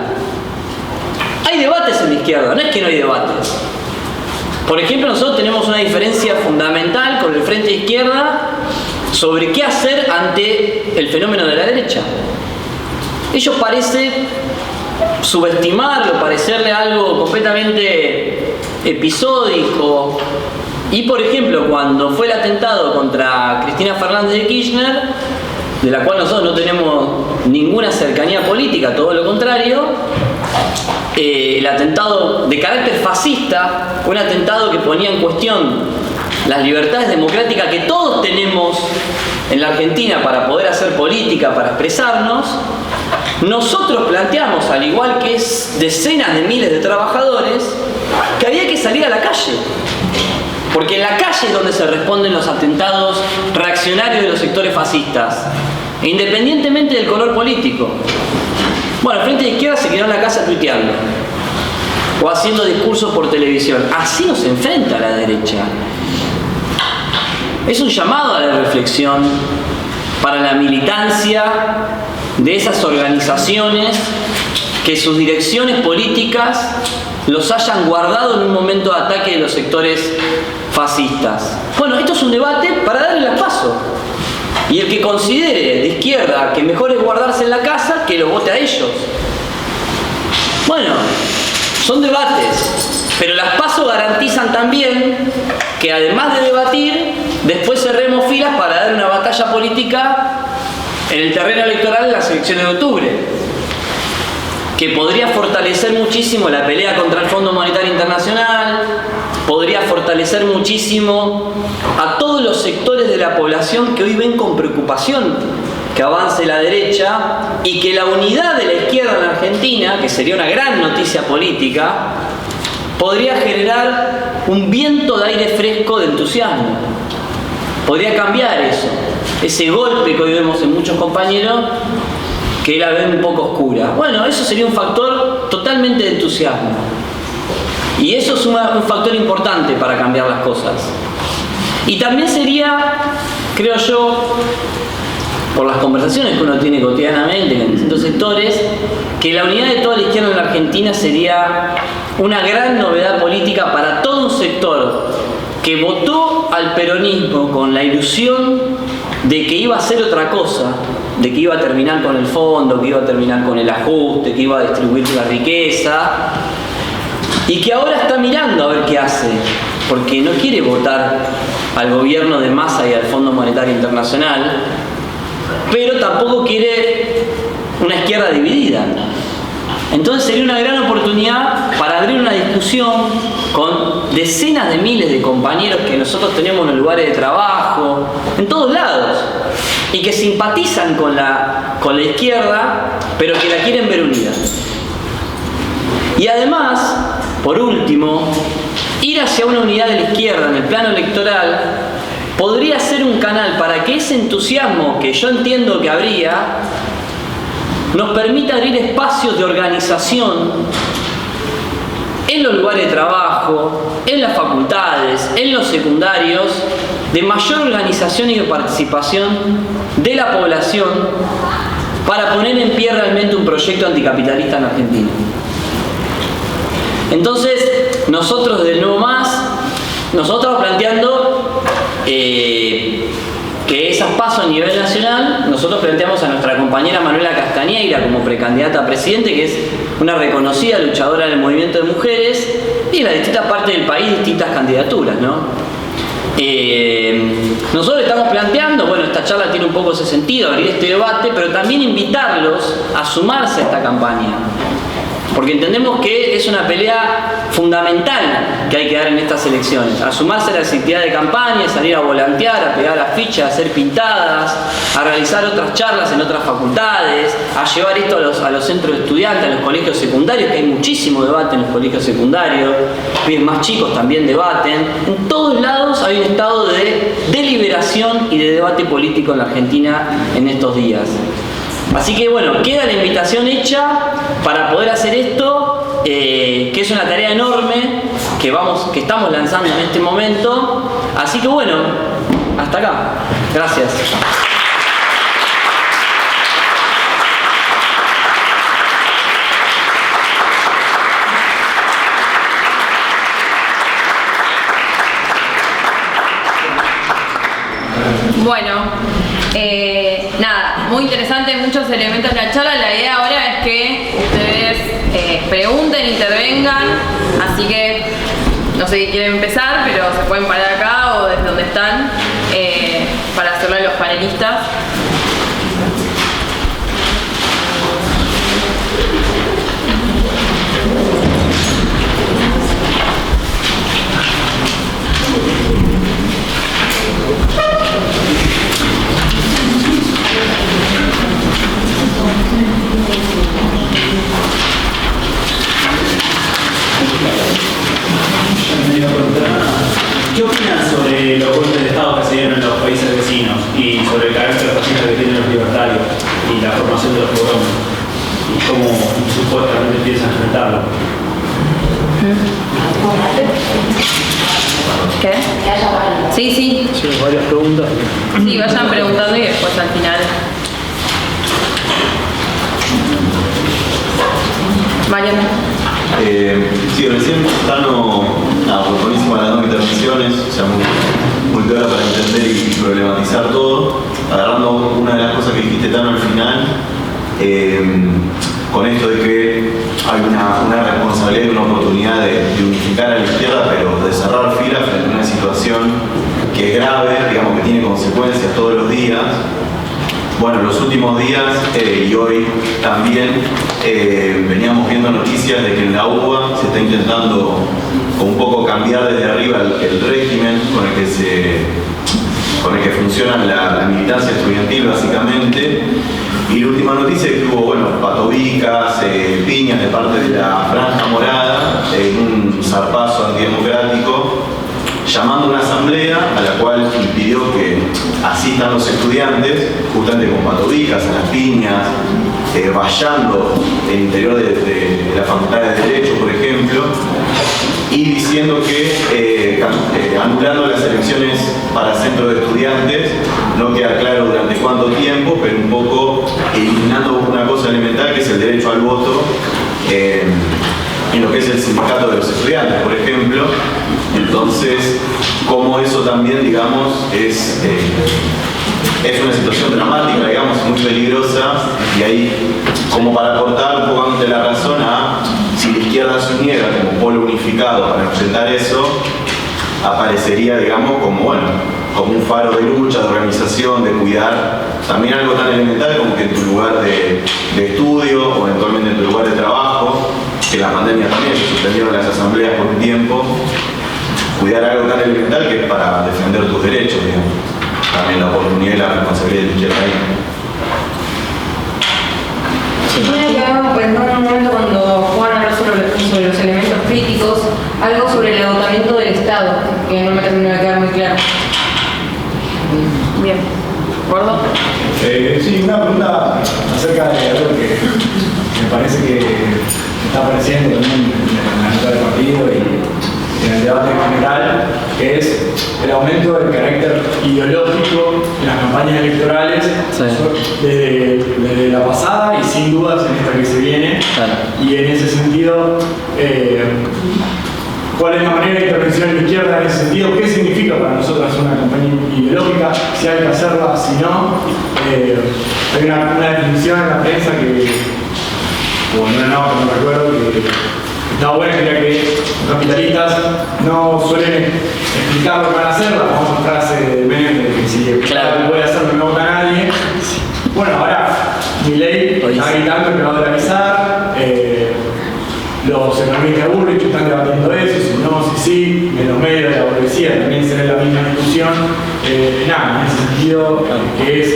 Hay debates en la izquierda, no es que no hay debates. Por ejemplo, nosotros tenemos una diferencia fundamental con el Frente de Izquierda sobre qué hacer ante el fenómeno de la derecha. Ellos parecen subestimarlo, parecerle algo completamente episódico. Y por ejemplo, cuando fue el atentado contra Cristina Fernández de Kirchner, de la cual nosotros no tenemos ninguna cercanía política, todo lo contrario, el atentado de carácter fascista, un atentado que ponía en cuestión las libertades democráticas que todos tenemos en la Argentina para poder hacer política, para expresarnos, nosotros planteamos, al igual que decenas de miles de trabajadores, que había que salir a la calle. Porque en la calle es donde se responden los atentados reaccionarios de los sectores fascistas, independientemente del color político. Bueno, el Frente de Izquierda se quedó en la casa tuiteando o haciendo discursos por televisión. Así nos enfrenta la derecha. Es un llamado a la reflexión para la militancia de esas organizaciones que sus direcciones políticas los hayan guardado en un momento de ataque de los sectores fascistas. Bueno, esto es un debate para darle las paso. Y el que considere de izquierda que mejor es guardarse en la casa, que lo vote a ellos. Bueno, son debates, pero las PASO garantizan también que además de debatir, después cerremos filas para dar una batalla política en el terreno electoral en las elecciones de octubre, que podría fortalecer muchísimo la pelea contra el Fondo Monetario Internacional, podría fortalecer muchísimo a todos los sectores de la población que hoy ven con preocupación que avance la derecha y que la unidad de la izquierda en la Argentina, que sería una gran noticia política, podría generar un viento de aire fresco de entusiasmo. Podría cambiar eso, ese golpe que hoy vemos en muchos compañeros que la ven un poco oscura. Bueno, eso sería un factor totalmente de entusiasmo. Y eso es un factor importante para cambiar las cosas. Y también sería, creo yo, por las conversaciones que uno tiene cotidianamente en distintos sectores, que la unidad de toda la izquierda en la Argentina sería una gran novedad política para todo un sector que votó al peronismo con la ilusión de que iba a hacer otra cosa, de que iba a terminar con el fondo, que iba a terminar con el ajuste, que iba a distribuir la riqueza, y que ahora está mirando a ver qué hace, porque no quiere votar al gobierno de Massa y al Fondo Monetario Internacional, pero tampoco quiere una izquierda dividida. Entonces sería una gran oportunidad para abrir una discusión con decenas de miles de compañeros que nosotros tenemos en los lugares de trabajo, en todos lados, y que simpatizan con la izquierda, pero que la quieren ver unida. Y además, por último, ir hacia una unidad de la izquierda en el plano electoral podría ser un canal para que ese entusiasmo que yo entiendo que habría nos permita abrir espacios de organización en los lugares de trabajo, en las facultades, en los secundarios, de mayor organización y de participación de la población para poner en pie realmente un proyecto anticapitalista en Argentina. Entonces, nosotros del Nuevo Más, nosotros planteando que esas PASO a nivel nacional, nosotros planteamos a nuestra compañera Manuela Castañeira como precandidata a presidente, que es una reconocida luchadora del movimiento de mujeres, y en las distintas partes del país distintas candidaturas, ¿no? Nosotros estamos planteando, bueno, esta charla tiene un poco ese sentido, abrir este debate, pero también invitarlos a sumarse a esta campaña. Porque entendemos que es una pelea fundamental que hay que dar en estas elecciones. A sumarse a la actividad de campaña, a salir a volantear, a pegar afiches, a hacer pintadas, a realizar otras charlas en otras facultades, a llevar esto a los centros de estudiantes, a los colegios secundarios, que hay muchísimo debate en los colegios secundarios, pibes más chicos también debaten. En todos lados hay un estado de deliberación y de debate político en la Argentina en estos días. Así que bueno, queda la invitación hecha para poder hacer esto, que es una tarea enorme que estamos lanzando en este momento. Así que bueno, hasta acá. Gracias. Bueno, nada, muy interesante, muchos elementos de la charla. La idea ahora es que ustedes pregunten, intervengan, así que no sé si quieren empezar, pero se pueden parar acá o desde donde están para hacerlo a los panelistas. ¿Qué opinan sobre los golpes de Estado que se dieron en los países vecinos y sobre el carácter fascista que tienen los libertarios y la formación de los pogroms y cómo supuestamente piensan enfrentarlo? ¿Qué? Sí, sí. Sí, varias preguntas. Sí, vayan preguntando y después al final. Mariano. Sí, recién Tano, pues buenísimas las dos intervenciones, o sea, muy clara para entender y problematizar todo. Agarrando una de las cosas que dijiste, Tano, al final, con esto de que hay una responsabilidad y una oportunidad de unificar a la izquierda, pero de cerrar filas frente a una situación que es grave, digamos que tiene consecuencias todos los días. Bueno, los últimos días y hoy también veníamos viendo noticias de que en la UBA se está intentando un poco cambiar desde arriba el régimen con el que funciona la militancia estudiantil básicamente. Y la última noticia es que hubo, bueno, patobicas, piñas de parte de la Franja Morada en un zarpazo antidemocrático, llamando a una asamblea a la cual impidió que asistan los estudiantes, justamente con patobicas, en las piñas, vallando el interior de la Facultad de Derecho, por ejemplo, y diciendo que anulando las elecciones para centros de estudiantes, no queda claro durante cuánto tiempo, pero un poco eliminando una cosa elemental que es el derecho al voto en lo que es el sindicato de los estudiantes, por ejemplo. Entonces, como eso también, digamos, es una situación dramática, digamos, muy peligrosa, y ahí, como para aportar un poco de la razón a si la izquierda se uniera como polo unificado para enfrentar eso, aparecería, digamos, como un faro de lucha, de organización, de cuidar también algo tan elemental como que en tu lugar de estudio o eventualmente en tu lugar de trabajo, que la pandemia también se suspendieron las asambleas por un tiempo, cuidar algo tan elemental que es para defender tus derechos, digamos. También la oportunidad y la responsabilidad de la izquierda ahí. Me quedaba pensando en un momento cuando Juan habló sobre los elementos críticos, algo sobre el agotamiento del Estado, que no me terminó de quedar muy claro. Bien. ¿Gordo? Sí, una pregunta acerca de algo que me parece que está apareciendo también en la nota del partido y en el debate en general, que es el aumento del carácter ideológico en las campañas electorales, sí, desde la pasada y sin dudas en esta que se viene. Claro. Y en ese sentido, ¿cuál es la manera de intervención en la izquierda en ese sentido? ¿Qué significa para nosotros hacer una campaña ideológica? Si hay que hacerla, si no. Hay una definición en la prensa que, o en una nota me recuerdo que estaba bueno, era que los capitalistas no suelen explicar lo que van a hacer, la famosa frase de Menem de que si Claro. no puede hacer no me vota nadie. Bueno, ahora Milei está gritando que va a dolarizar, los economistas de Bullrich están debatiendo eso, si no, si sí, en los medios de la burguesía también se ve la misma discusión. Nada, en ese sentido, que es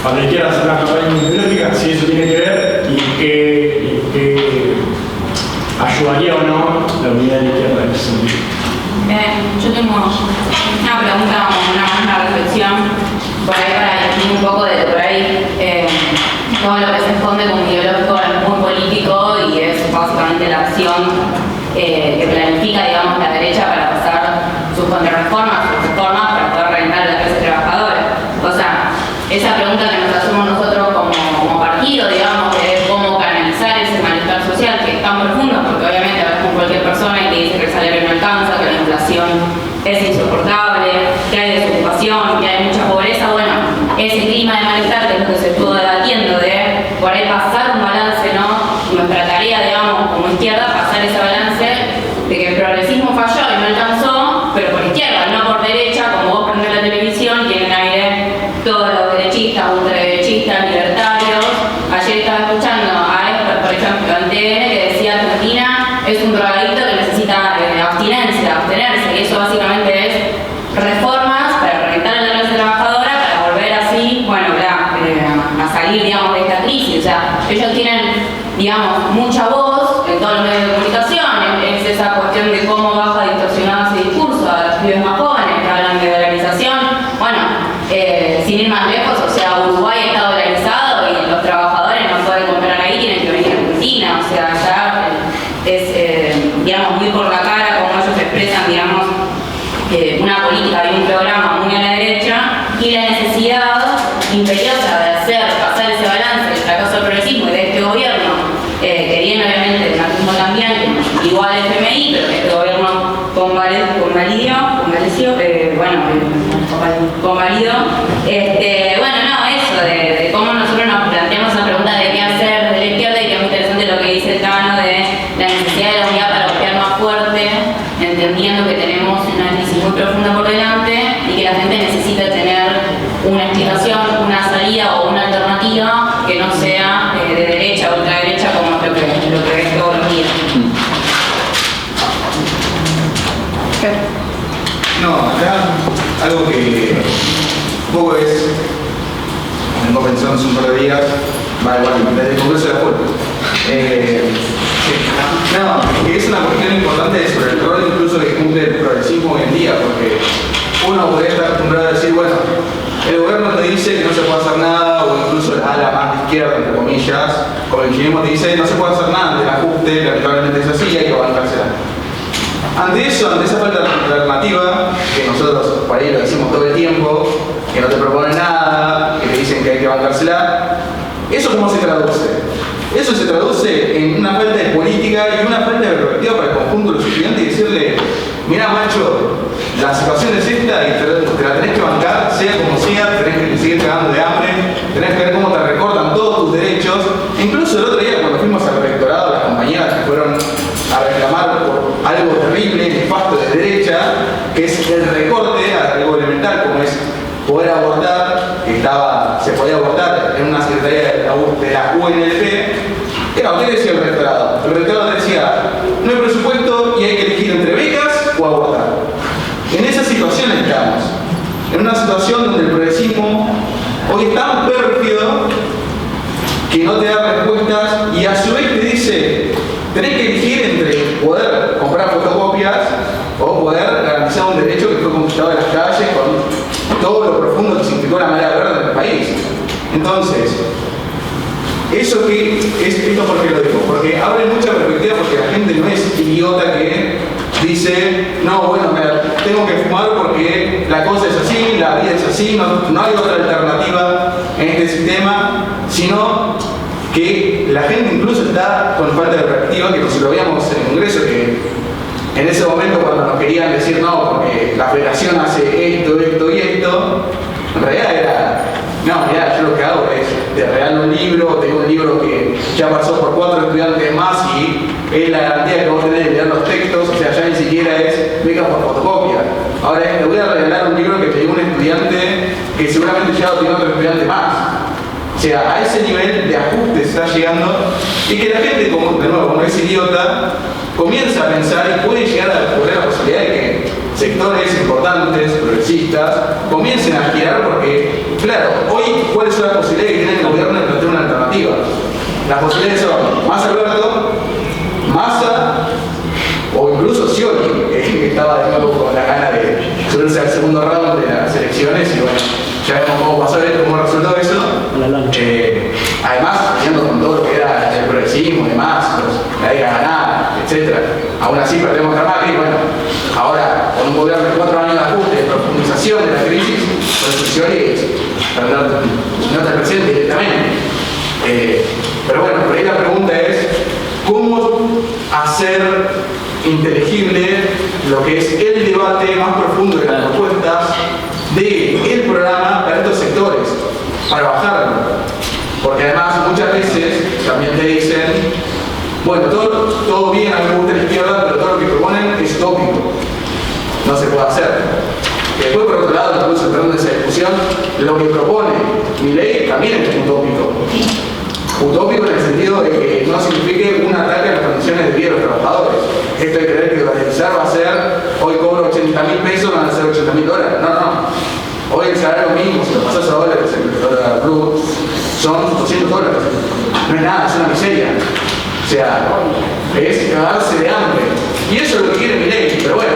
para la izquierda hacer una campaña ideológica, si eso tiene que ver y que ayudaría o no la unidad de la izquierda en ese sentido. Yo tengo una pregunta, una reflexión, por ahí para discutir un poco de por ahí todo lo que se esconde como ideológico es muy político y es básicamente la acción que planifica, digamos, la derecha para pasar sus contrarreformas, sus reformas para poder reventar a la clase trabajadora. O sea, esa pregunta que nos hacemos nosotros como partido, digamos, de cómo canalizar ese malestar social que es tan profundo, porque obviamente hablas con cualquier persona y te dice que el salario no alcanza, que la inflación es insoportable, que hay desocupación, que hay mucha pobreza. Bueno, ese clima de malestar que es lo que se estuvo debatiendo de por ahí pasar un balance, ¿no? Nuestra tarea, digamos, como izquierda, pasar ese balance de que el progresismo falló y no alcanzó, pero por izquierda, no por derecha, como vos prendés la televisión, tienen aire todos los derechistas, ultraderechistas, libertarios. Ayer estaba escuchando a Esper, por ejemplo, en TN, que decía Argentina es un drogadicto que necesita abstenerse, y eso básicamente es reformas para reventar a la clase trabajadora, para volver así, bueno, a salir, digamos, de esta crisis. O sea, ellos tienen, digamos, mucha voz en todos los medios de comunicación, es esa cuestión de cómo baja distorsionado ese discurso a los pibes más jóvenes que hablan de dolarización. Bueno, sin ir más lejos, o sea, Uruguay está dolarizado y los trabajadores no pueden comprar ahí, tienen que venir a Argentina. O sea, ya es, digamos, muy por la cara como ellos expresan, digamos, una política y un programa muy a la derecha, y la necesidad imperiosa de pasar ese balance del fracaso del progresismo y de este gobierno, que viene obviamente del marxismo también, igual el FMI, pero que este gobierno convalidó, bueno, no, eso de cómo nosotros nos planteamos esa pregunta de qué hacer de la izquierda, y que es muy interesante lo que dice el Tano de la necesidad de la unidad para golpear más fuerte, entendiendo que tenemos una crisis muy profunda por delante y que la gente necesita tener una explicación, una salida o una alternativa que no sea de derecha o ultraderecha como es lo que ves todos los días. No, acá algo que un poco es, vengo pensando hace un par de días, va igual, desde el Congreso de la Fuerza. No, que es una cuestión importante sobre el rol incluso que cumple el progresismo hoy en día, porque uno podría estar acostumbrado a decir, bueno, el gobierno te dice que no se puede hacer nada, o incluso la ala más de izquierda, entre comillas, como el kirchnerismo te dice, no se puede hacer nada ante el ajuste, lamentablemente es así y hay que bancársela. Ante eso, ante esa falta de alternativa, que nosotros por ahí lo decimos todo el tiempo, que no te proponen nada, que te dicen que hay que bancársela, ¿eso cómo se traduce? Eso se traduce en una falta de política y una falta de perspectiva para el conjunto de los estudiantes y decirle, mira macho, la situación es esta y te la tenés que bancar, sea como sea, tenés que seguir cagando de hambre, tenés que ver cómo te recortan todos tus derechos. Incluso el otro día cuando fuimos al rectorado, las compañeras que fueron a reclamar por algo terrible, nefasto de derecha, que es el recorte a algo elemental como es poder abortar, que se podía abortar en una secretaría de la UNLP. Era lo que decía el rectorado. El rectorado decía, no hay presupuesto y hay que elegir entre becas o abortar. En esa situación estamos. En una situación donde el progresismo hoy es tan pérfido que no te da respuestas y a su vez te dice, tenés que elegir entre poder comprar fotocopias o poder garantizar un derecho que fue conquistado en las calles con todo lo profundo que significó la marea verde en el país. Entonces, eso que es esto, ¿por qué lo digo? Porque abre mucha perspectiva, porque la gente no es idiota que dice, no, bueno, tengo que fumar porque la cosa es así, la vida es así, no hay otra alternativa en este sistema, sino que la gente incluso está con falta de perspectiva, que nos lo veíamos en el Congreso, que en ese momento cuando nos querían decir no, porque la federación hace esto y esto, en realidad era, no, mirá, yo lo que hago es te regalan un libro, te digo un libro que ya pasó por 4 estudiantes más y es la garantía que vos tenés de leer los textos, o sea, ya ni siquiera es beca por fotocopia. Ahora te voy a regalar un libro que te dio un estudiante que seguramente ya lo tiene otro estudiante más. O sea, a ese nivel de ajuste se está llegando y que la gente, como de nuevo, como es idiota, comienza a pensar y puede llegar a ocurrir la posibilidad de que sectores importantes, progresistas, comiencen a girar porque, claro, hoy, ¿cuáles son las posibilidades que tiene el gobierno de plantear una alternativa? Las posibilidades son Massa Alberto, Massa o incluso Scioli, que estaba de nuevo con la gana de subirse al segundo round de las elecciones y bueno, ya vemos cómo pasó esto, cómo resultó eso. Además, teniendo con todo lo que era el progresismo y demás, la idea ganada, etc. Aún así perdemos a Macri, bueno, ahora con un gobierno de 4 años de ajuste, de profundización de la crisis, por eso Scioli no está presente directamente. Pero bueno, por ahí la pregunta es, ¿cómo hacer inteligible lo que es el debate más profundo de las propuestas del programa para estos sectores, para bajarlo? Porque además muchas veces también te dicen, bueno, todo bien, a mí me gusta la izquierda, pero todo lo que proponen es utópico, no se puede hacer. Y después, por otro lado, incluso entrando en esa discusión, lo que propone Milei también es utópico. Utópico en el sentido de que no signifique un ataque a las condiciones de vida de los trabajadores. Esto de creer que dolarizar va a ser, hoy cobro 80.000 pesos, van a ser $80.000. No. Hoy el salario mínimo, si lo pasas a dólares, el dólar blue, son $200. No es nada, es una miseria. O sea, es cagarse de hambre. Y eso es lo que quiere Milei, pero bueno,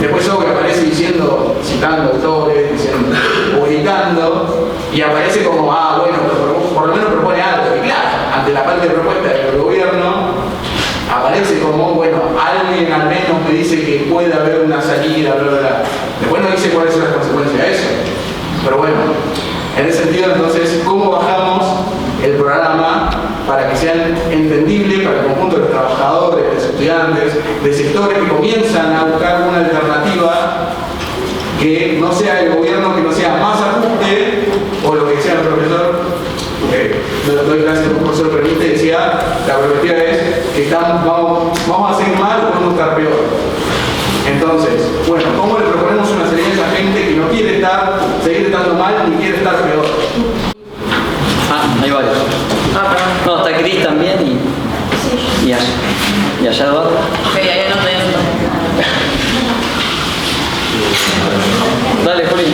después algo que aparece diciendo, citando autores, diciendo, publicando, y aparece como, bueno, por lo menos propone algo. Y claro, ante la falta de propuesta del gobierno, aparece como, bueno, alguien al menos me dice que puede haber una salida, bla, bla, bla. Después no dice cuáles son las consecuencias de eso. Pero bueno, en ese sentido, entonces, ¿cómo bajamos el programa para que sean entendibles para el conjunto de los trabajadores, de los estudiantes, de sectores que comienzan a buscar una alternativa que no sea el gobierno, que no sea más ajuste, o lo que decía el profesor, no doy clases, un profesor permite, decía, la perspectiva es que vamos a seguir mal o podemos estar peor. Entonces, bueno, ¿cómo le proponemos una salida a esa gente que no quiere seguir estando mal ni quiere estar peor? Hay varios. No, está Cris también y allá Eduardo. Ok, ahí no tenés. Dale, Juli.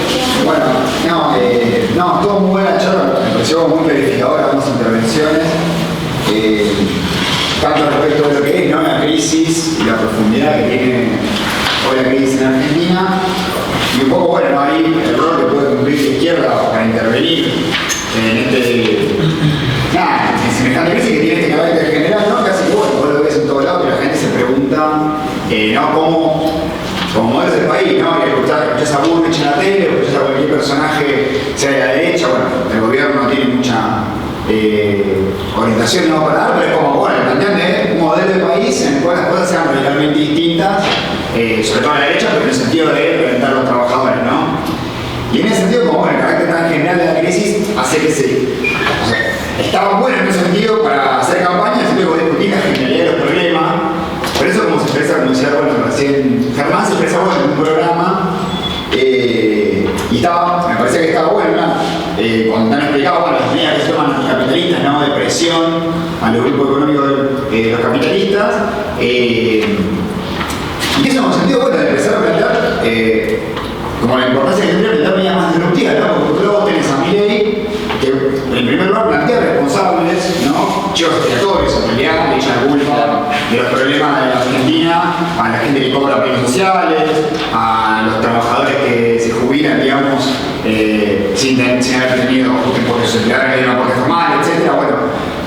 Bueno, estuvo muy buena charla, me pareció muy verificadora ambas intervenciones. Tanto respecto de lo que es la crisis y la profundidad que tiene hoy la crisis en Argentina, y un poco, bueno, ahí el rol que puede cumplir la izquierda para intervenir en semejante crisis que tiene este carácter general, ¿no? Casi bueno, vos lo ves en todos lados, que la gente se pregunta, como modelo del país, ¿no? Que escuchás a Bullrich en la tele, o escuchás a cualquier personaje, sea de la derecha, bueno, el gobierno tiene mucha orientación no para dar, pero es como, bueno, plantean un modelo de país en el cual las cosas sean radicalmente distintas, sobre todo a la derecha, pero en el sentido de reventar a los trabajadores, ¿no? Y en ese sentido, como bueno, el carácter tan general de la crisis hace que estaba bueno en ese sentido para hacer campañas y luego discutir la generalidad de los problemas. Por eso, como se expresa, como decía, bueno, recién Germán se expresa bueno en un programa y me parecía que estaba bueno, ¿no? Cuando están explicados las medidas que se toman los capitalistas, ¿no? De presión a los grupos económicos de los capitalistas. Y eso en un sentido bueno de empezar a plantear como la importancia que tiene plantear medidas más disruptivas, ¿no? Porque luego tenés a Milei que en primer lugar plantea responsables, ¿no? Chivos expiatorios, en realidad, le echan la culpa de los problemas de la Argentina a la gente que cobra premios sociales, a los trabajadores que se jubilan, digamos, sin haber tenido porque sus empleadores dieron aporte formal, etc. Bueno,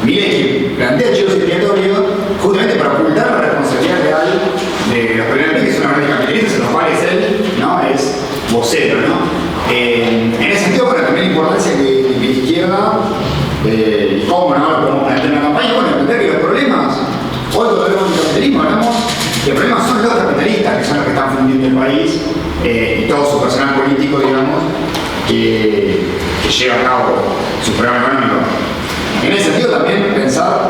Milei plantea chivos expiatorios justamente para ocultar la responsabilidad real de los problemas que son las grandes capitalistas, en los cuales él, ¿no? Es vocero, ¿no? En ese sentido, bueno, también la importancia que la izquierda, y cómo no lo podemos plantear en la campaña, bueno, entender que los problemas, hoy cuando hablamos del capitalismo, hablamos que los problemas son los capitalistas, que son los que están fundiendo el país, y todo su personal político, digamos, que lleva a cabo su programa económico. En ese sentido también pensar,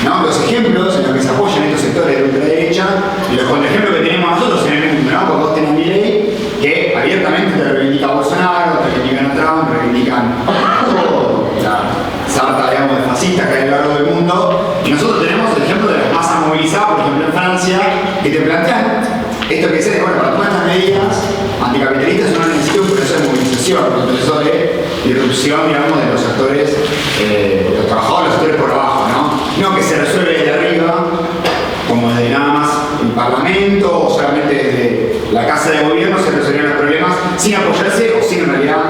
¿no?, los ejemplos en los que se apoyan estos sectores de ultraderecha y los contraejemplos que tenemos nosotros en el mundo, ¿no? Cuando vos tenés Milei, que abiertamente te reivindica a Bolsonaro, te reivindican a Trump, reivindican la sarta, digamos, de fascistas que hay a lo largo del mundo, y nosotros tenemos el ejemplo de las masas movilizadas, por ejemplo en Francia, que te plantean esto que dice, bueno, para tomar estas medidas anticapitalistas uno necesita un proceso de movilización, un proceso de irrupción, digamos, de los actores, de los trabajadores, los actores por abajo, ¿no? No que se resuelve desde arriba, como desde nada más el Parlamento o solamente desde la Casa de Gobierno se resolverían los problemas sin apoyarse o sin en realidad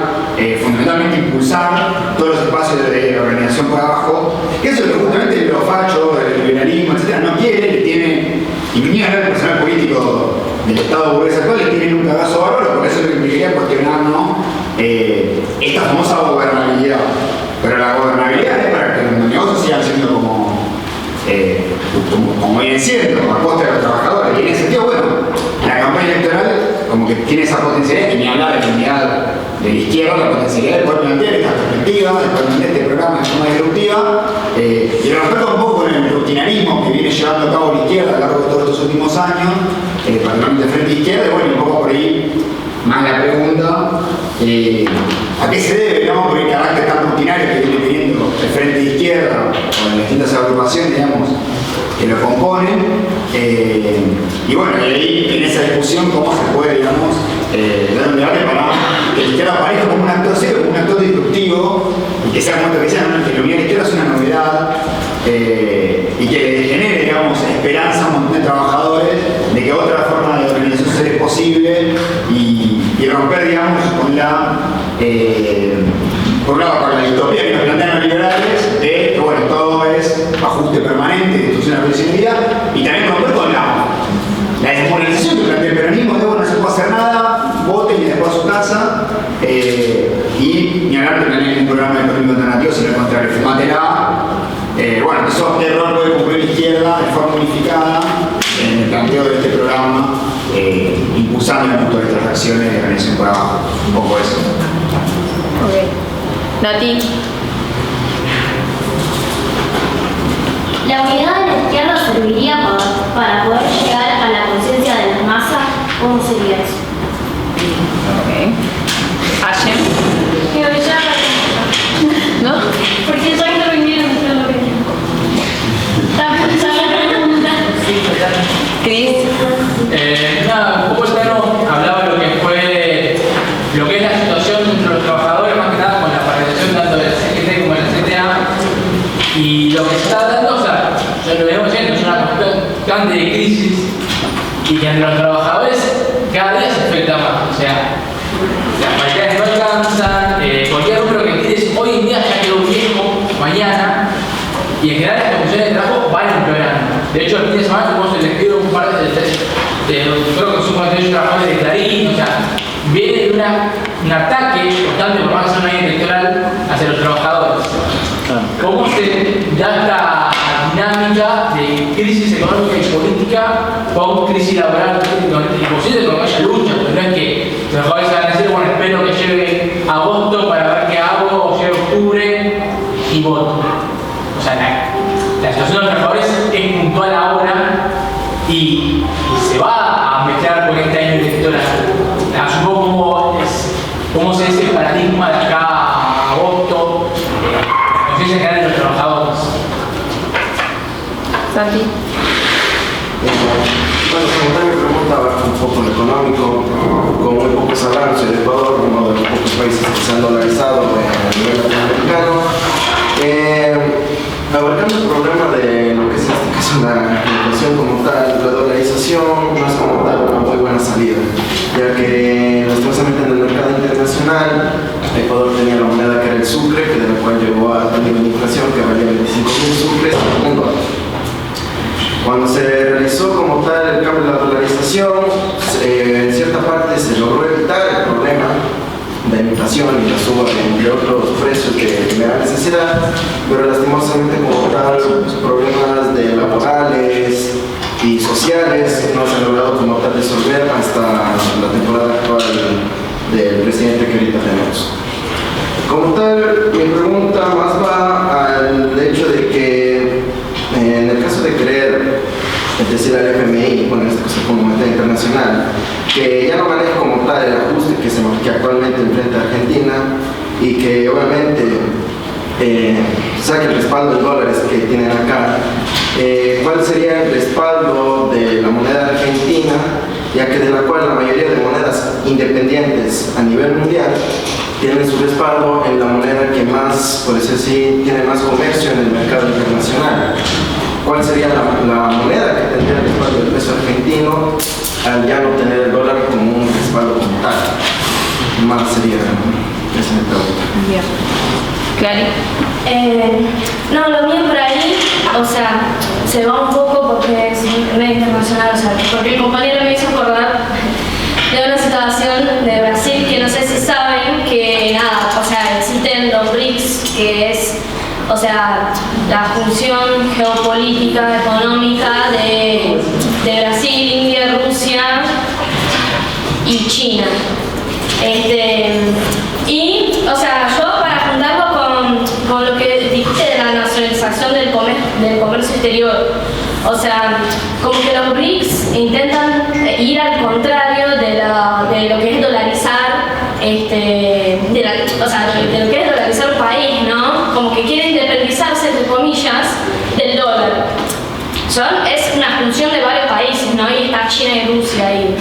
fundamentalmente impulsar todos los espacios de organización por abajo. Que eso es lo que justamente los fachos, el liberalismo, etc. no quiere, le tiene, y ni hablar del personal político del Estado burgués actual, le tienen un cagazo bárbaro, porque eso es lo que implicaría cuestionarnos esta famosa gobernabilidad. Pero la gobernabilidad es para que los negocios sigan siendo como vienen siendo, a costa de los trabajadores. Y en ese sentido, bueno, la campaña electoral como que tiene esa potencialidad, y ni hablar de la unidad de la izquierda, la potencialidad de poder plantear esta perspectiva, de poder plantear este programa de forma disruptiva, y lo respeto un poco con el rutinarismo que viene llevando a cabo la izquierda a lo largo de todos estos últimos años, particularmente frente izquierda, y bueno, un poco por ahí más la pregunta, ¿a qué se debe, digamos, por el carácter tan rutinario que viene teniendo el frente de izquierda o las distintas agrupaciones, digamos, que lo componen? Y bueno, y ahí en esa discusión cómo se puede, digamos, dar un debate para que la izquierda aparezca como un actor serio, como un actor disruptivo, y que sea como esto que sea, ¿no?, que la unidad de la izquierda es una novedad, y que le genere, digamos, esperanza a un montón de trabajadores de que otra forma de organización sería posible y romper, digamos, con la por un lado con la distopía que nos plantean los liberales de que bueno, todo es ajuste permanente, destrucción de la previsibilidad, y también romper con la desmoralización que plantea el peronismo de bueno, no se puede hacer nada, voten y después a su casa, y ni hablar de tener un programa de económico alternativo, sino al contrario, fumátela. Bueno, eso qué rol puede cumplir la izquierda de forma unificada en el planteo de este programa, impulsando el punto de estas acciones de organización por abajo. Un poco eso. Ok. Nati. ¿La unidad de la izquierda serviría para poder llegar a la conciencia de las masas? ¿Cómo sería eso? Ok. Ayem. ¿No? Porque ya intervinieron en lo que dijo. La pregunta. Cris. Nada, un poco el plano hablaba de lo que fue, lo que es la situación entre los trabajadores, más que nada con la paralización tanto del CGT como del CTA, y lo que se está dando, o sea, yo lo vemos diciendo, es una constante de crisis, y que entre los trabajadores cada día se afecta más, o sea, las paridades no alcanzan, cualquier número que tires hoy en día ya quedó viejo, mañana, y en general las condiciones de trabajo van empeorando. De hecho, el fin de semana tuvimos el despido de un par de creo que son 48 trabajadores de Clarín, o sea, viene de un ataque constante por más que sea una ley electoral hacia los trabajadores. ¿Cómo se da esta dinámica de crisis económica y política con crisis laboral? Imposible porque haya lucha, pero no es que los trabajadores van a decir, bueno, espero que llegue agosto para ver qué hago, o llegue octubre y voto. O sea, la situación de los trabajadores es puntual ahora y se va a mezclar con este año electoral. Un poco cómo se es el paradigma de acá a agosto, la conciencia general de los trabajadores. Santi. Bueno, como tal mi pregunta abarca un poco lo económico, con muy pocos avances de Ecuador, uno de los pocos países que se han dolarizado a nivel latinoamericano. Abarcando el problema de lo que es la inflación como tal, la dolarización no es como tal una muy buena salida, ya que lastimosamente en el mercado internacional Ecuador tenía la moneda que era el sucre, que de la cual llegó a tal nivel de inflación que valía 25.000 sucres por $1. Cuando se realizó como tal el cambio de la dolarización, en cierta parte se logró evitar el problema de la inflación y la suba de otros precios de primera necesidad, pero lastimosamente como tal problemas de laborales y sociales no se han logrado como tal resolver hasta la temporada actual del presidente que ahorita tenemos. Como tal, mi pregunta más va al eso de querer decir al FMI, bueno, en este caso como monetario internacional, que ya no maneja como tal el ajuste que actualmente enfrenta Argentina y que obviamente saque el respaldo en dólares que tienen acá, ¿cuál sería el respaldo de la moneda argentina, ya que de la cual la mayoría de monedas independientes a nivel mundial tienen su respaldo en la moneda que más, por decir así, tiene más comercio en el mercado internacional? ¿Cuál sería la moneda que tendría el respaldo del peso argentino al ya no tener el dólar como un respaldo como tal? Más sería esa mi pregunta. Bien. Clary. No, lo mío por ahí, o sea, se va un poco porque es medio internacional, o sea, porque el compañero me hizo acordar de una situación de Brasil que no sé si saben que nada, o sea, existen los BRICS, que es, o sea, la función geopolítica, económica de Brasil, India, Rusia y China. Y, o sea, yo para juntarlo con lo que dijiste de la nacionalización del comercio exterior, o sea, como que los BRICS intentan ir al contrario de lo que es dolarizar, de lo que es dolarizar un país, ¿no? Como que quieren independizarse, entre comillas, del dólar. Es una función de varios países, ¿no? Y está China y Rusia ahí.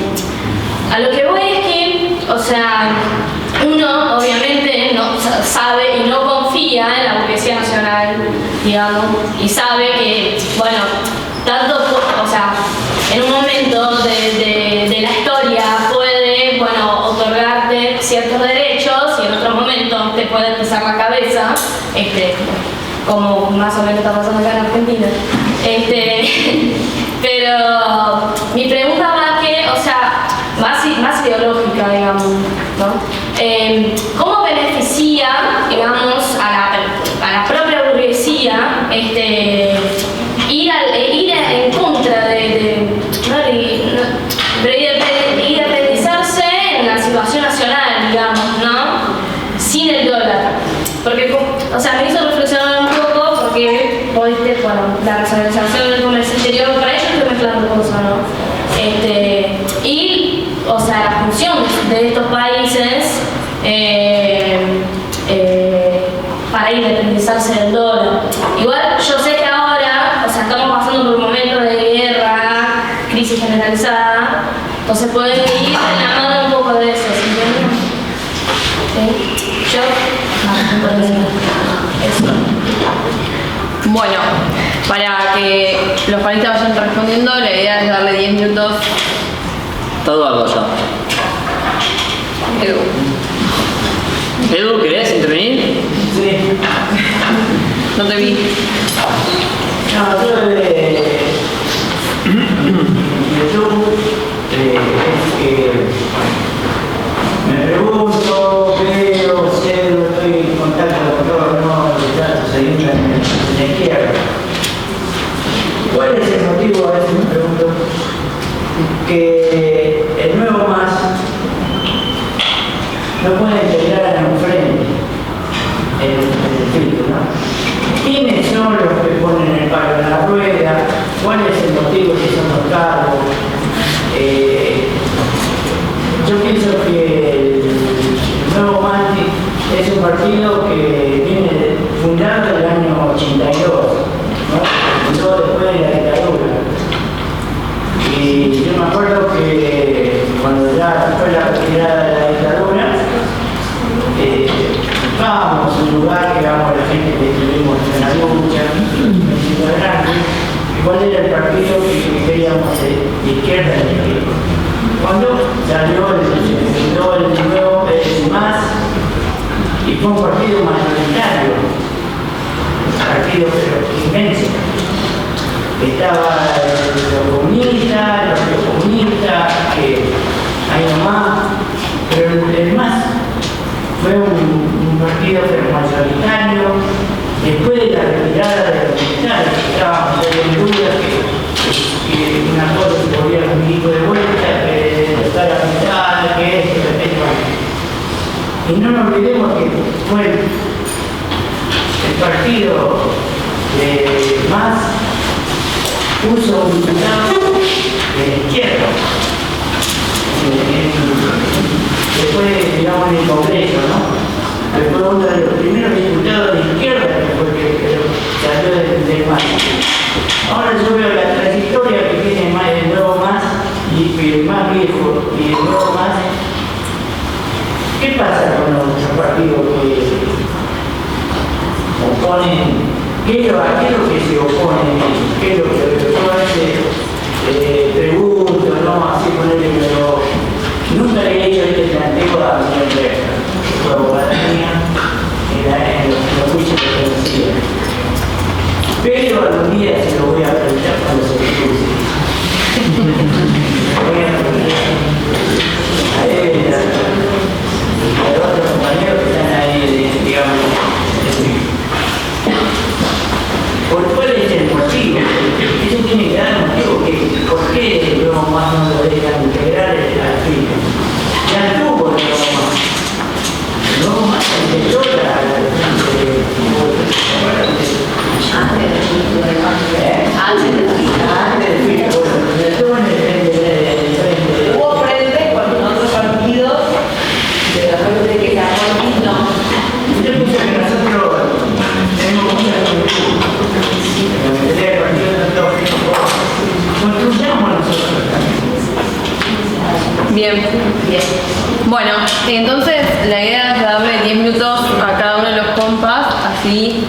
A lo que voy es que, o sea, uno obviamente no sabe y no confía en la burguesía nacional, digamos, y sabe que, bueno, o sea, en un momento de la historia puede, bueno, otorgarte ciertos derechos y en otros momentos te puede pisar la cabeza, como más o menos está pasando acá en Argentina. Pero mi pregunta va que, o sea, más ideológica, digamos, ¿no? ¿Cómo beneficia, digamos, a la propia burguesía ir en contra de independizarse en la situación nacional, digamos, ¿no? Sin el dólar? Porque, o sea, me hizo reflexionar un poco porque, bueno, la nacionalización del comercio exterior, para ello estoy mezclando cosas, ¿no? Y, o sea, la función de estos países para independizarse del dólar. Igual yo sé que ahora, o sea, estamos pasando por un momento de guerra, crisis generalizada, entonces pueden ir en la mano un poco de eso, ¿sí? ¿Sí? Eso. Bueno, para que los panelistas vayan respondiendo, la idea es darle 10 minutos. Está Eduardo ya. Edu, ¿querés intervenir? Sí. No te vi. No, yo es que me pregunto, creo, sé, no estoy en contacto con todos los datos ahí en la izquierda. ¿Cuál es el motivo, a veces me pregunto, que el nuevo MAS no puede integrar en un frente en el filtro, ¿no? ¿Quiénes son los que ponen el palo en la rueda? ¿Cuál es el motivo que son los cargos? Yo pienso que el nuevo MAS es un partido que viene fundado en el año 82, ¿no? Fundó después de la dictadura. Y yo me acuerdo que cuando ya fue la retirada de la dictadura, buscábamos un lugar que éramos la gente que estuvimos en la lucha, y cuál era el partido que queríamos de izquierda y de izquierda. Cuando salió el nuevo MAS, y fue un partido mayoritario, un partido pero inmenso. Estaba los comunistas, que hay nomás, pero el MAS fue un partido pero mayoritario. Después de la retirada de los militares, estábamos en dudas que una cosa se volvía un milico de vuelta, que estar a mitad, que esto, que aquello. Y no nos olvidemos que fue el partido de MAS puso un diputado de la izquierda. Después, digamos, en el Congreso, ¿no? Pero fue uno de los primeros diputados de izquierda que fue que salió del MAS. Ahora yo veo la trayectoria que tiene el nuevo MAS y el más viejo y el nuevo MAS. ¿Qué pasa con los partidos que oponen? ¿Qué es lo que se oponen? ¿Qué es lo que yo a veces pregunto, no? Así ponerle, pero nunca le he hecho este planteo a mi empresa. Fue abogada mía en los juicios que conocía. Pero algún día se lo voy a preguntar cuando se me cruce. Voy a preguntar a él, a los otros compañeros que están ahí, digamos, ¿por cuál es el motivo? Eso tiene que dar un motivo. ¿Por qué el nuevo MAS no lo dejan integrar al fin? Ya tuvo el nuevo MAS. El nuevo MAS empezó hubo frentes con otros partidos de la frente de que se armó no. Yo pienso que nosotros tenemos mucha construyamos nosotros también. Bien. Bueno, entonces la idea es darle 10 minutos a cada uno de los compas, así,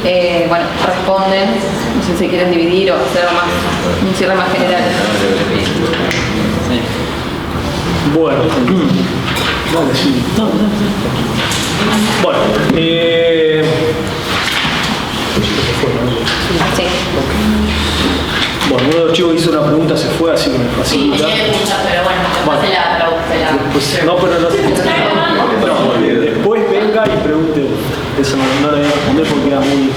bueno, responden, no sé si quieren dividir o hacer un cierre más general. Bueno, vale, sí. Bueno, Sí. Bueno, uno de los chicos hizo una pregunta, se fue, así que me facilita. Sí, pero bueno, después se la Pues, no, pero no, después venga y pregunte. Eso no le voy a responder porque era muy...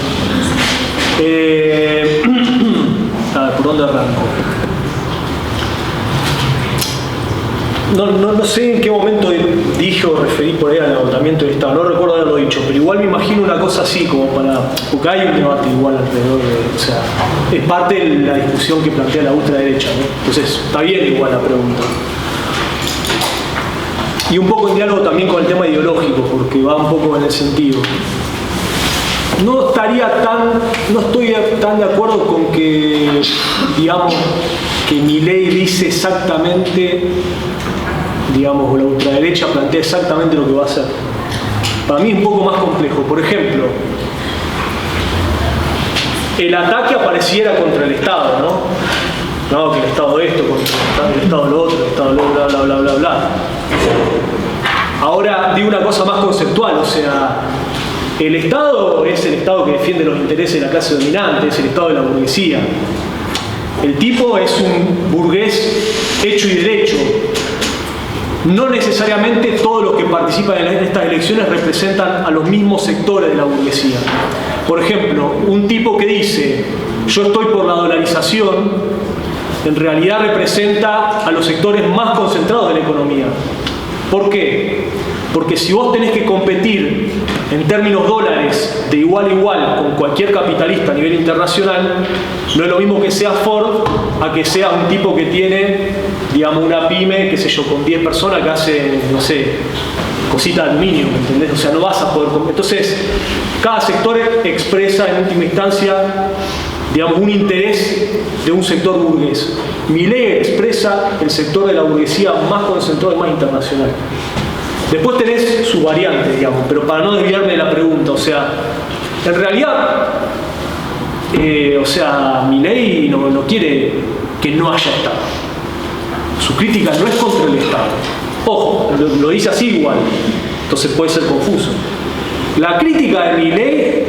a ver, ¿por dónde arranco? No sé en qué momento dije o referí por ahí al agotamiento del Estado, no recuerdo haberlo dicho, pero igual me imagino una cosa así, como para... Porque hay un debate igual alrededor de... O sea, es parte de la discusión que plantea la ultraderecha, ¿no? Entonces, está bien igual la pregunta. Y un poco en diálogo también con el tema ideológico, porque va un poco en el sentido. No estoy tan de acuerdo con que, digamos, que Milei dice exactamente, digamos, la ultraderecha plantea exactamente lo que va a hacer. Para mí es un poco más complejo. Por ejemplo, el ataque apareciera contra el Estado, ¿no? No, que el Estado esto, contra el Estado lo otro, el Estado lo bla, bla, bla, bla, bla. Ahora digo una cosa más conceptual, o sea, el Estado es el Estado que defiende los intereses de la clase dominante, es el Estado de la burguesía. El tipo es un burgués hecho y derecho. No necesariamente todos los que participan en estas elecciones representan a los mismos sectores de la burguesía. Por ejemplo, un tipo que dice, yo estoy por la dolarización, en realidad representa a los sectores más concentrados de la economía. ¿Por qué? Porque si vos tenés que competir en términos dólares de igual a igual con cualquier capitalista a nivel internacional, no es lo mismo que sea Ford a que sea un tipo que tiene, digamos, una pyme, qué sé yo, con 10 personas que hace, no sé, cosita de aluminio, ¿me entendés? O sea, no vas a poder competir. Entonces, cada sector expresa en última instancia, digamos, un interés de un sector burgués. Milei expresa el sector de la burguesía más concentrado y más internacional. Después tenés su variante, digamos, pero para no desviarme de la pregunta, o sea, en realidad, Milei no quiere que no haya Estado. Su crítica no es contra el Estado. Ojo, lo dice así igual, entonces puede ser confuso. La crítica de Milei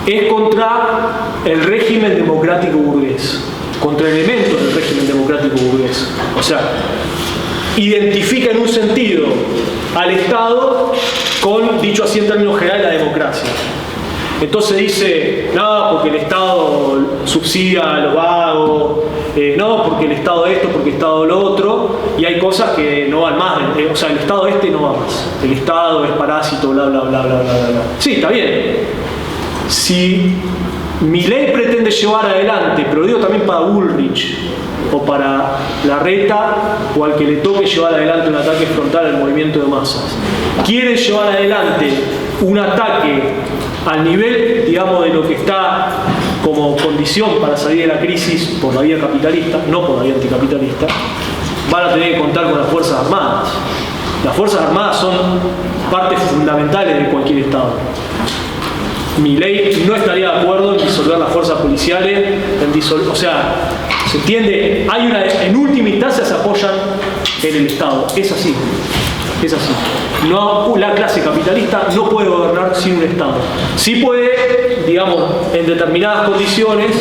es contra el régimen democrático burgués, contra elementos del régimen democrático burgués. O sea, identifica en un sentido al Estado con, dicho así en términos generales, la democracia. Entonces dice, no, porque el Estado subsidia a los vagos, no, porque el Estado esto, porque el Estado lo otro, y hay cosas que no van más, o sea, el Estado este no va más, el Estado es parásito, bla, bla, bla, bla, bla, bla. Sí, está bien. Si Milei pretende llevar adelante, pero lo digo también para Bullrich o para Larreta o al que le toque llevar adelante un ataque frontal al movimiento de masas. Quiere llevar adelante un ataque al nivel, digamos, de lo que está como condición para salir de la crisis por la vía capitalista, no por la vía anticapitalista. Van a tener que contar con las Fuerzas Armadas. Las Fuerzas Armadas son partes fundamentales de cualquier Estado. Milei no estaría de acuerdo en disolver las fuerzas policiales, o sea, se entiende, en última instancia se apoyan en el Estado. Es así. Es así. No, la clase capitalista no puede gobernar sin un Estado. Sí puede, digamos, en determinadas condiciones,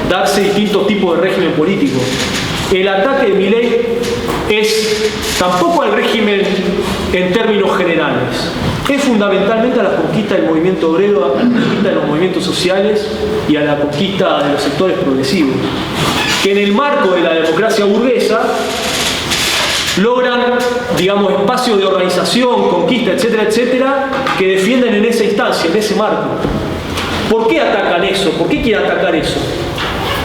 darse distintos tipos de régimen político. El ataque de Milei es tampoco al régimen en términos generales. Es fundamentalmente a la conquista del movimiento obrero, a la conquista de los movimientos sociales y a la conquista de los sectores progresivos, que en el marco de la democracia burguesa logran, digamos, espacios de organización, conquista, etcétera, etcétera, que defienden en esa instancia, en ese marco. ¿Por qué atacan eso? ¿Por qué quieren atacar eso?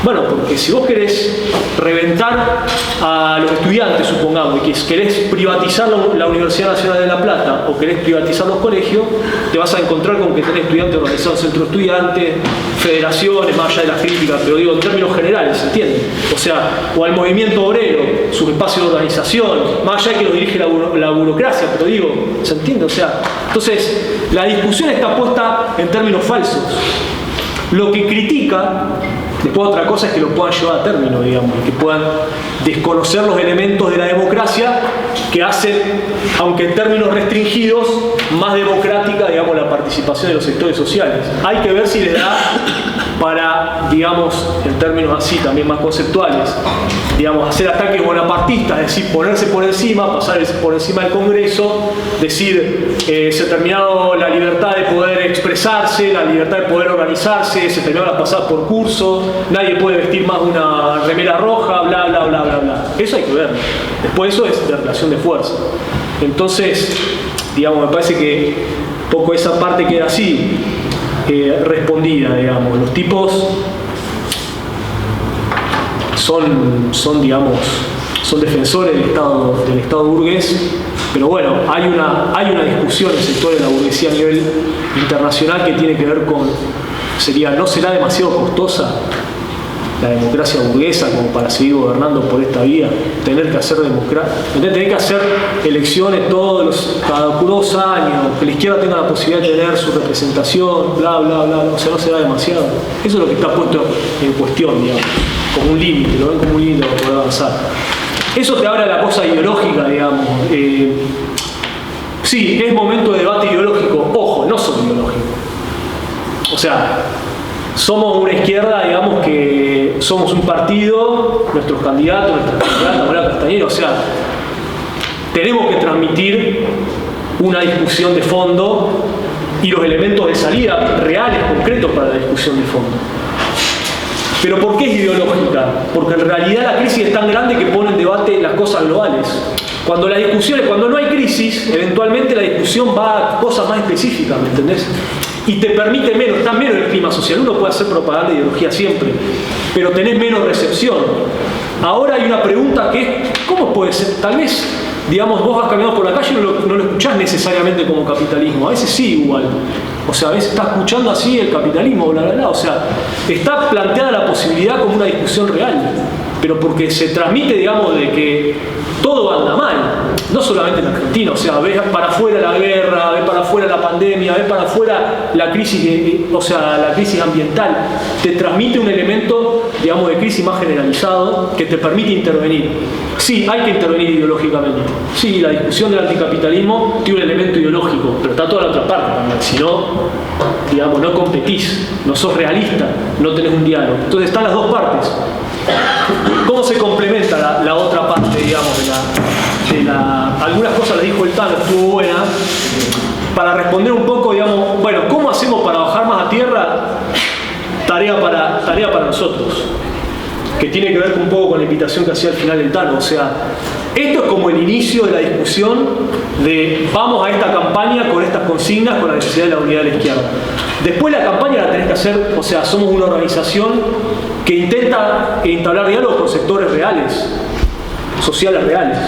Bueno, porque si vos querés reventar a los estudiantes, supongamos, y que querés privatizar la Universidad Nacional de La Plata o querés privatizar los colegios, te vas a encontrar con que tenés estudiantes organizados en centro estudiantes, federaciones, más allá de las críticas, pero digo en términos generales, ¿se entiende? O sea, o al movimiento obrero, sus espacios de organización, más allá de que lo dirige la burocracia, pero digo, ¿se entiende? O sea, entonces, la discusión está puesta en términos falsos. Lo que critica, después otra cosa es que lo puedan llevar a término, digamos, que puedan desconocer los elementos de la democracia que hacen, aunque en términos restringidos, más democrática, digamos, la participación de los sectores sociales. Hay que ver si les da para, digamos, en términos así también más conceptuales, digamos, hacer ataques bonapartistas, es decir, ponerse por encima, pasar por encima del Congreso, decir, se terminó la libertad de poder expresarse, la libertad de poder organizarse, se terminó la pasada por curso, nadie puede vestir más una remera roja, bla, bla, bla, bla, bla. Eso hay que ver. Después eso es de relación de fuerza. Entonces, digamos, me parece que poco esa parte queda así, respondida, digamos. Los tipos son digamos, son defensores del Estado burgués, pero bueno, hay una discusión en el sector de la burguesía a nivel internacional que tiene que ver con, ¿no será demasiado costosa la democracia burguesa como para seguir gobernando por esta vía? Tener que hacer tener que hacer elecciones cada 2 años, que la izquierda tenga la posibilidad de tener su representación, bla, bla, bla, o sea, no será demasiado. Eso es lo que está puesto en cuestión, digamos, como un límite, lo ven como un límite para poder avanzar. Eso te habla de la cosa ideológica, digamos. Sí, es momento de debate ideológico. Ojo, no solo ideológico. O sea, somos una izquierda, digamos que somos un partido, nuestros candidatos, nuestra candidata, Morán Castañeda, o sea, tenemos que transmitir una discusión de fondo y los elementos de salida reales, concretos para la discusión de fondo. ¿Pero por qué es ideológica? Porque en realidad la crisis es tan grande que pone en debate las cosas globales. Cuando no hay crisis, eventualmente la discusión va a cosas más específicas, ¿me entendés? Y te permite está menos el clima social. Uno puede hacer propaganda de ideología siempre, pero tenés menos recepción. Ahora hay una pregunta que es, ¿cómo puede ser? Tal vez, digamos, vos vas caminando por la calle y no lo escuchás necesariamente como capitalismo. A veces sí, igual. O sea, a veces estás escuchando así el capitalismo, bla, bla, bla. O sea, está planteada la posibilidad como una discusión real, pero porque se transmite, digamos, de que todo anda mal, no solamente en Argentina. O sea, ves para afuera la guerra, ves para afuera la pandemia, ves para afuera la crisis, la crisis ambiental. Te transmite un elemento, digamos, de crisis más generalizado que te permite intervenir. Sí, hay que intervenir ideológicamente. Sí, la discusión del anticapitalismo tiene un elemento ideológico, pero está toda la otra parte también. Si no, digamos, no competís, no sos realista, no tenés un diálogo. Entonces están las dos partes. ¿Cómo se complementa la otra parte, digamos, algunas cosas las dijo el Tano, estuvo buena, para responder un poco, digamos, bueno, ¿cómo hacemos para bajar más a tierra? Tarea para nosotros, que tiene que ver un poco con la invitación que hacía al final el Tano. O sea, esto es como el inicio de la discusión de vamos a esta campaña con estas consignas, con la necesidad de la unidad de la izquierda. Después la campaña la tenés que hacer, o sea, somos una organización que intenta entablar diálogos con sectores reales, sociales reales.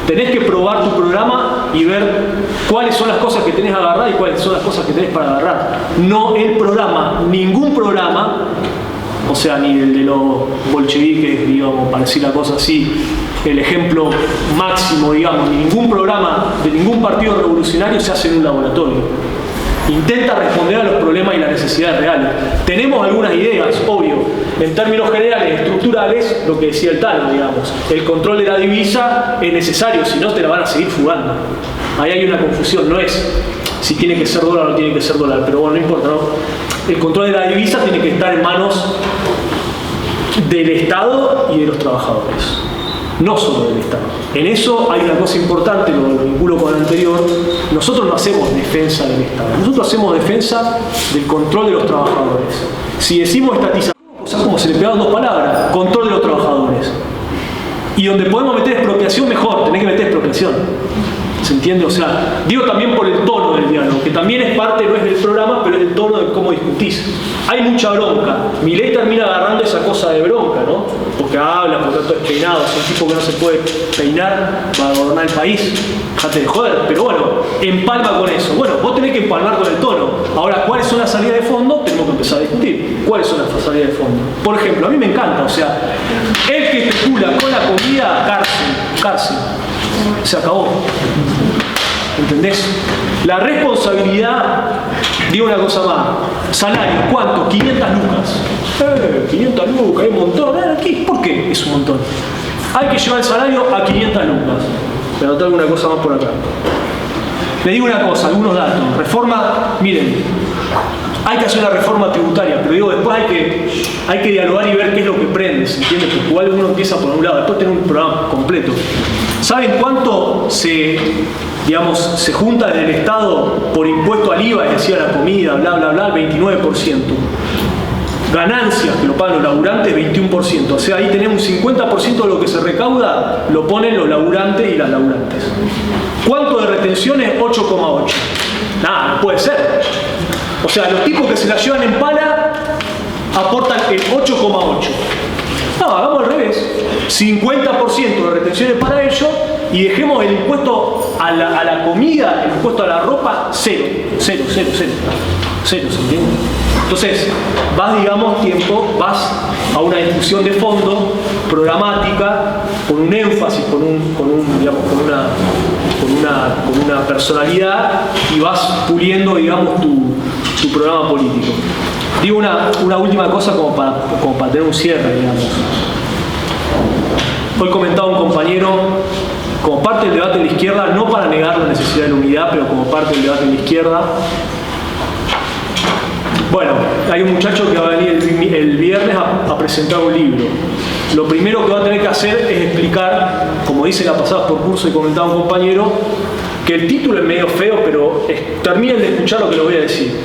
Tenés que probar tu programa y ver cuáles son las cosas que tenés agarrar y cuáles son las cosas que tenés para agarrar. No el programa, ningún programa, o sea, ni el de los bolcheviques, digamos, para decir la cosa así, el ejemplo máximo, digamos, ningún programa de ningún partido revolucionario se hace en un laboratorio. Intenta responder a los problemas y las necesidades reales. Tenemos algunas ideas, obvio. En términos generales, estructurales, lo que decía el Tano, digamos. El control de la divisa es necesario, si no te la van a seguir fugando. Ahí hay una confusión, no es si tiene que ser dólar o no tiene que ser dólar, pero bueno, no importa, ¿no? El control de la divisa tiene que estar en manos del Estado y de los trabajadores. No solo del Estado. En eso hay una cosa importante, lo vinculo con el anterior. Nosotros no hacemos defensa del Estado, nosotros hacemos defensa del control de los trabajadores. Si decimos estatizar, o sea, como se le pegaron dos palabras, control de los trabajadores. Y donde podemos meter expropiación, mejor, tenés que meter expropiación. ¿Se entiende? O sea, digo también por el tono del diálogo, que también es parte, no es del programa, pero es el tono de cómo discutís. Hay mucha bronca. Milei termina agarrando esa cosa de bronca, ¿no? Porque habla, por tanto es peinado, es un tipo que no se puede peinar para gobernar el país. Dejate de joder. Pero bueno, empalma con eso. Bueno, vos tenés que empalmar con el tono. Ahora, ¿cuáles son las salidas de fondo? Tenemos que empezar a discutir. ¿Cuáles son las salidas de fondo? Por ejemplo, a mí me encanta, o sea, el que especula con la comida, cárcel. Se acabó. ¿Entendés? La responsabilidad, digo una cosa más, salario, ¿cuánto? 500 lucas. 500 lucas, hay un montón. ¿Por qué es un montón? Hay que llevar el salario a 500 lucas. Voy a anotar alguna cosa más por acá. Le digo una cosa, algunos datos. Reforma, miren, hay que hacer una reforma tributaria, pero digo, después hay que dialogar y ver qué es lo que prende, ¿se entiende? Porque igual uno empieza por un lado, después tiene un programa completo. ¿Saben cuánto se junta desde el Estado por impuesto al IVA, es decir, a la comida, bla, bla, bla, 29%? Ganancias que lo pagan los laburantes, 21%. O sea, ahí tenemos un 50% de lo que se recauda, lo ponen los laburantes y las laburantes. ¿Cuánto de retenciones? 8,8. Nada, no puede ser. O sea, los tipos que se la llevan en pala aportan el 8,8. No, hagamos al revés. 50% de retenciones para ellos y dejemos el impuesto a la comida, el impuesto a la ropa, cero, ¿se entiende? Entonces, vas a una discusión de fondo, programática, con un énfasis, con una personalidad y vas puliendo, digamos, tu programa político. Digo una última cosa como para tener un cierre, digamos. Hoy comentaba un compañero, como parte del debate de la izquierda, no para negar la necesidad de la unidad, pero como parte del debate de la izquierda. Bueno, hay un muchacho que va a venir el viernes a presentar un libro. Lo primero que va a tener que hacer es explicar, como dice la pasada por curso y comentaba un compañero, que el título es medio feo, pero terminen de escuchar lo que les voy a decir.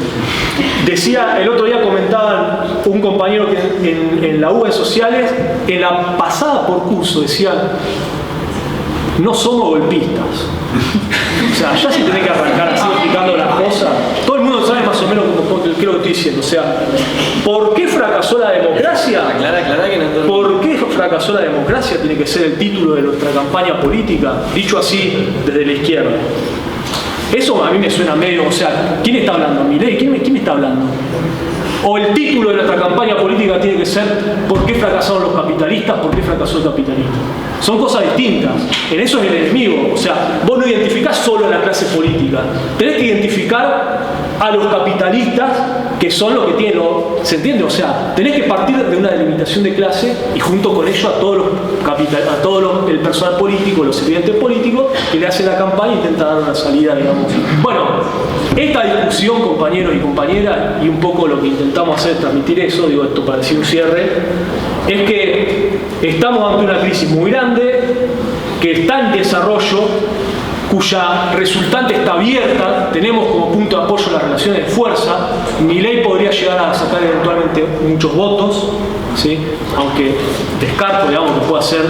Decía, el otro día comentaban un compañero que en la U de Sociales, en la pasada por curso, decía, no somos golpistas. O sea, ya si tenés que arrancar así explicando las cosas, todo el mundo sabe más o menos qué es lo que estoy diciendo. O sea, ¿por qué fracasó la democracia? Aclara que no. ¿Por qué fracasó la democracia? Tiene que ser el título de nuestra campaña política, dicho así desde la izquierda. Eso a mí me suena medio, o sea, ¿quién está hablando? ¿Milei? ¿Quién está hablando? O el título de nuestra campaña política tiene que ser ¿por qué fracasaron los capitalistas? ¿Por qué fracasó el capitalismo? Son cosas distintas. En eso es el enemigo. O sea, vos no identificás solo a la clase política. Tenés que identificar a los capitalistas que son los que tienen... ¿Se entiende? O sea, tenés que partir de una delimitación de clase y junto con ello a todo el personal político, los sirvientes políticos que le hacen la campaña e intentan dar una salida, digamos. Bueno, esta discusión, compañeros y compañeras, y un poco lo que intentamos hacer es transmitir eso, digo esto para decir un cierre, es que estamos ante una crisis muy grande, que está en desarrollo. cuya resultante está abierta, tenemos como punto de apoyo las relaciones de fuerza. Milei podría llegar a sacar eventualmente muchos votos, ¿sí? Aunque descarto, digamos, que pueda ser,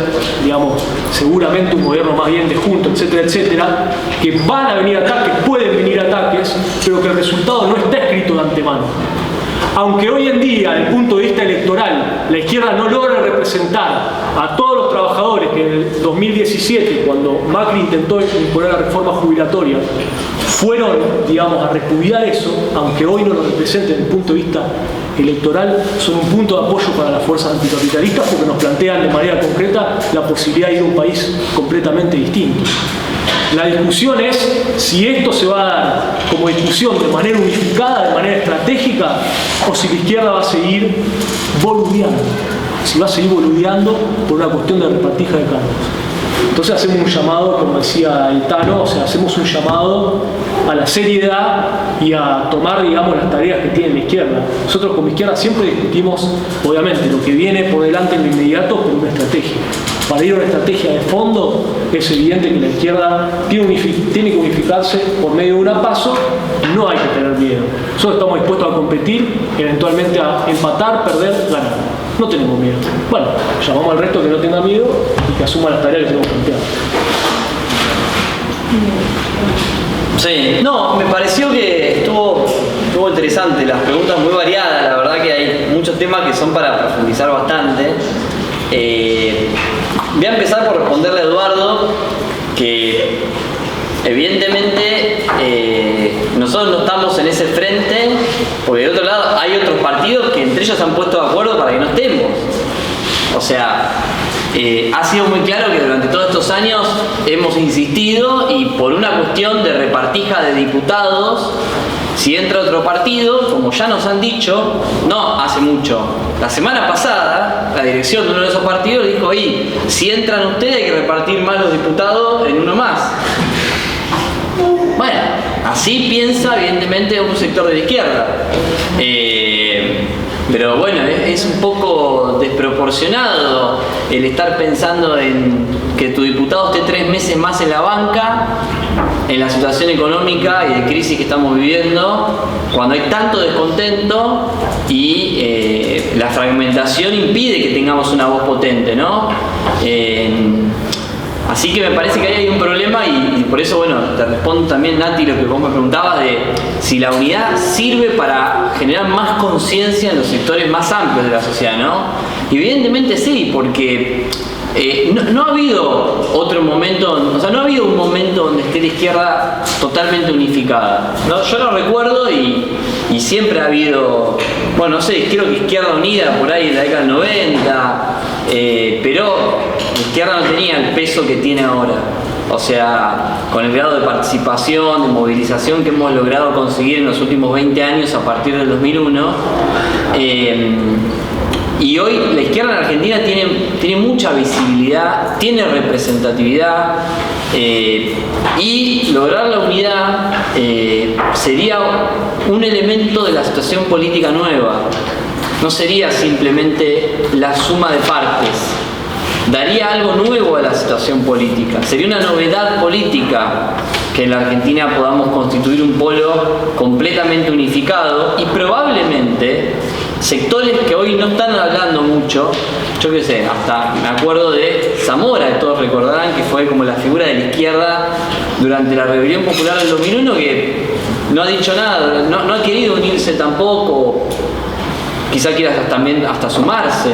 digamos, seguramente un gobierno más bien de junto, etcétera, etcétera, que van a venir ataques, pueden venir ataques, pero que el resultado no está escrito de antemano. Aunque hoy en día, desde el punto de vista electoral, la izquierda no logra representar a todos los trabajadores que en el 2017, cuando Macri intentó imponer la reforma jubilatoria, fueron, digamos, a repudiar eso, aunque hoy no lo representen desde el punto de vista electoral, son un punto de apoyo para las fuerzas anticapitalistas porque nos plantean de manera concreta la posibilidad de ir a un país completamente distinto. La discusión es si esto se va a dar como discusión de manera unificada, de manera estratégica, o si la izquierda va a seguir boludeando. Si va a seguir boludeando por una cuestión de repartija de cargos. Entonces hacemos un llamado, como decía el Tano, o sea, hacemos un llamado a la seriedad y a tomar, digamos, las tareas que tiene la izquierda. Nosotros como izquierda siempre discutimos, obviamente, lo que viene por delante en lo inmediato, pero una estrategia. Para ir a una estrategia de fondo, es evidente que la izquierda tiene que unificarse por medio de un paso. No hay que tener miedo. Nosotros estamos dispuestos a competir, eventualmente a empatar, perder, ganar. No tenemos miedo. Bueno, llamamos al resto que no tenga miedo y que asuma las tareas que tenemos planteadas. Sí, no, me pareció que estuvo interesante, las preguntas muy variadas, la verdad que hay muchos temas que son para profundizar bastante. Voy a empezar por responderle a Eduardo, que evidentemente nosotros no estamos en ese frente, porque de otro lado hay otros partidos que entre ellos se han puesto de acuerdo para que no estemos. O sea, ha sido muy claro que durante todos estos años hemos insistido y por una cuestión de repartija de diputados, si entra otro partido, como ya nos han dicho, no hace mucho, la semana pasada, la dirección de uno de esos partidos dijo, oye, si entran ustedes hay que repartir más los diputados en uno más. Bueno, así piensa evidentemente un sector de la izquierda. Pero bueno, es un poco desproporcionado el estar pensando en que tu diputado esté 3 meses más en la banca, en la situación económica y de crisis que estamos viviendo, cuando hay tanto descontento y la fragmentación impide que tengamos una voz potente, ¿no? Así que me parece que ahí hay un problema y por eso, bueno, te respondo también, Nati, lo que vos me preguntabas de si la unidad sirve para generar más conciencia en los sectores más amplios de la sociedad, ¿no? Y evidentemente sí, porque no ha habido otro momento, o sea, no ha habido un momento donde esté la izquierda totalmente unificada, ¿no? Yo lo recuerdo y siempre ha habido, bueno, no sé, creo que Izquierda Unida por ahí en la década del 90, pero la izquierda no tenía el peso que tiene ahora. O sea, con el grado de participación, de movilización que hemos logrado conseguir en los últimos 20 años a partir del 2001, y hoy la izquierda en Argentina tiene mucha visibilidad, tiene representatividad, y lograr la unidad sería un elemento de la situación política nueva. No sería simplemente la suma de partes. Daría algo nuevo a la situación política. Sería una novedad política que en la Argentina podamos constituir un polo completamente unificado y probablemente sectores que hoy no están hablando mucho, yo qué sé, hasta me acuerdo de Zamora, que todos recordarán que fue como la figura de la izquierda durante la rebelión popular del 2001, que no ha dicho nada, no ha querido unirse tampoco, quizá quiera también hasta sumarse.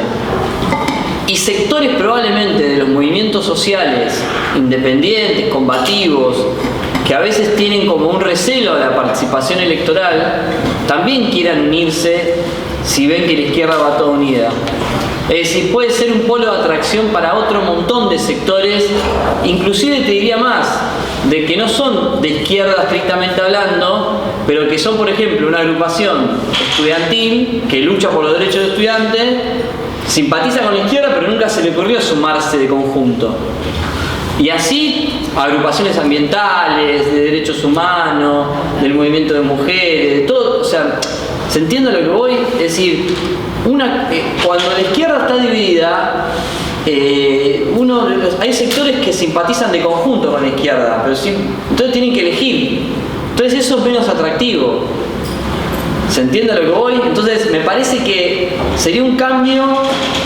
Y sectores probablemente de los movimientos sociales independientes, combativos, que a veces tienen como un recelo a la participación electoral, también quieran unirse si ven que la izquierda va toda unida. Es decir, puede ser un polo de atracción para otro montón de sectores, inclusive te diría más, de que no son de izquierda estrictamente hablando, pero que son, por ejemplo, una agrupación estudiantil que lucha por los derechos de estudiantes, simpatiza con la izquierda, pero nunca se le ocurrió sumarse de conjunto. Y así, agrupaciones ambientales, de derechos humanos, del movimiento de mujeres, de todo, o sea, ¿se entiende a lo que voy? Es decir, cuando la izquierda está dividida, hay sectores que simpatizan de conjunto con la izquierda, pero entonces tienen que elegir. Entonces eso es menos atractivo. ¿Se entiende a lo que voy? Entonces me parece que sería un cambio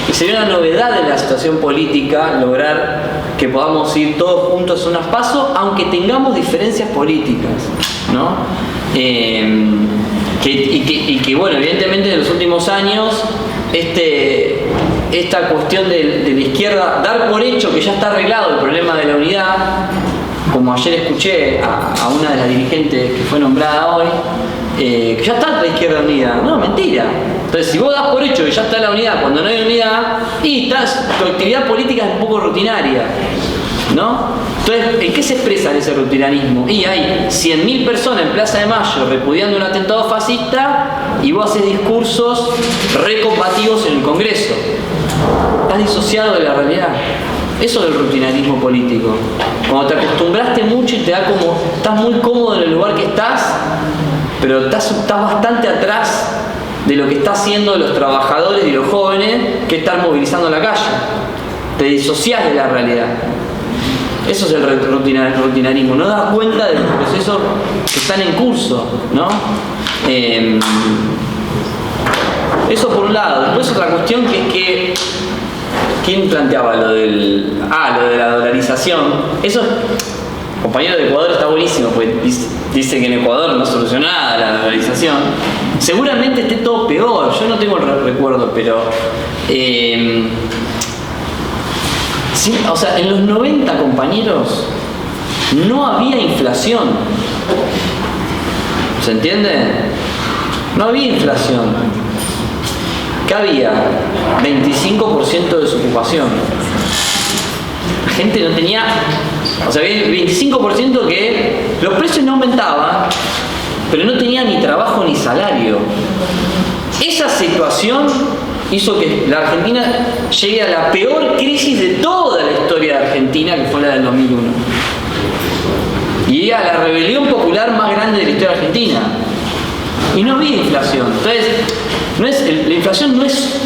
y sería una novedad en la situación política lograr que podamos ir todos juntos a unos pasos, aunque tengamos diferencias políticas, ¿no? Y que bueno, evidentemente en los últimos años esta cuestión de la izquierda, dar por hecho que ya está arreglado el problema de la unidad, como ayer escuché a una de las dirigentes que fue nombrada hoy, que ya está la izquierda unida. No, mentira. Entonces, si vos das por hecho que ya está la unidad cuando no hay unidad, y tu actividad política es un poco rutinaria, ¿no? Entonces, ¿en qué se expresa ese rutinarismo? Y hay 100.000 personas en Plaza de Mayo repudiando un atentado fascista y vos haces discursos recombativos en el Congreso. Estás disociado de la realidad. Eso es el rutinarismo político. Cuando te acostumbraste mucho y te da como, estás muy cómodo en el lugar que estás, pero estás bastante atrás de lo que están haciendo los trabajadores y los jóvenes que están movilizando la calle. Te disociás de la realidad. Eso es el rutinarismo. No das cuenta de los procesos que están en curso, ¿no? Eso por un lado. Después otra cuestión que es que ¿quién planteaba lo de la dolarización? Eso, compañero de Ecuador, está buenísimo, pues dice que en Ecuador no solucionó nada la dolarización. Seguramente esté todo peor, yo no tengo el recuerdo, pero sí, o sea, en los 90, compañeros, no había inflación. ¿Se entiende? No había inflación. ¿Qué había? 25% de desocupación. La gente no tenía... O sea, había 25% que los precios no aumentaban, pero no tenía ni trabajo ni salario. Esa situación hizo que la Argentina llegue a la peor crisis de toda la historia de Argentina, que fue la del 2001. Y a la rebelión popular más grande de la historia argentina. Y no había inflación. Entonces, la inflación no es...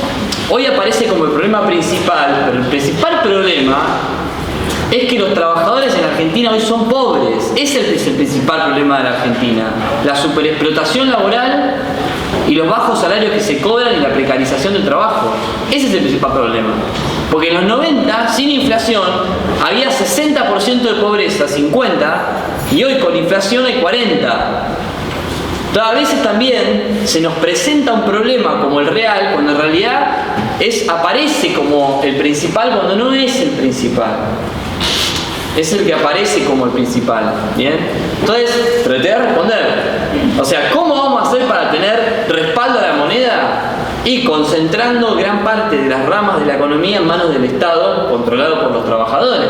Hoy aparece como el problema principal, pero el principal problema es que los trabajadores en Argentina hoy son pobres. Ese es el principal problema de la Argentina. La superexplotación laboral y los bajos salarios que se cobran y la precarización del trabajo. Ese es el principal problema. Porque en los 90, sin inflación, había 60% de pobreza, 50%, y hoy con inflación hay 40%. A veces también se nos presenta un problema como el real, cuando en realidad aparece como el principal cuando no es el principal. Es el que aparece como el principal. ¿Bien? Entonces, pero te voy a responder. O sea, ¿cómo vamos a hacer para tener respaldo a la moneda? Y concentrando gran parte de las ramas de la economía en manos del Estado, controlado por los trabajadores.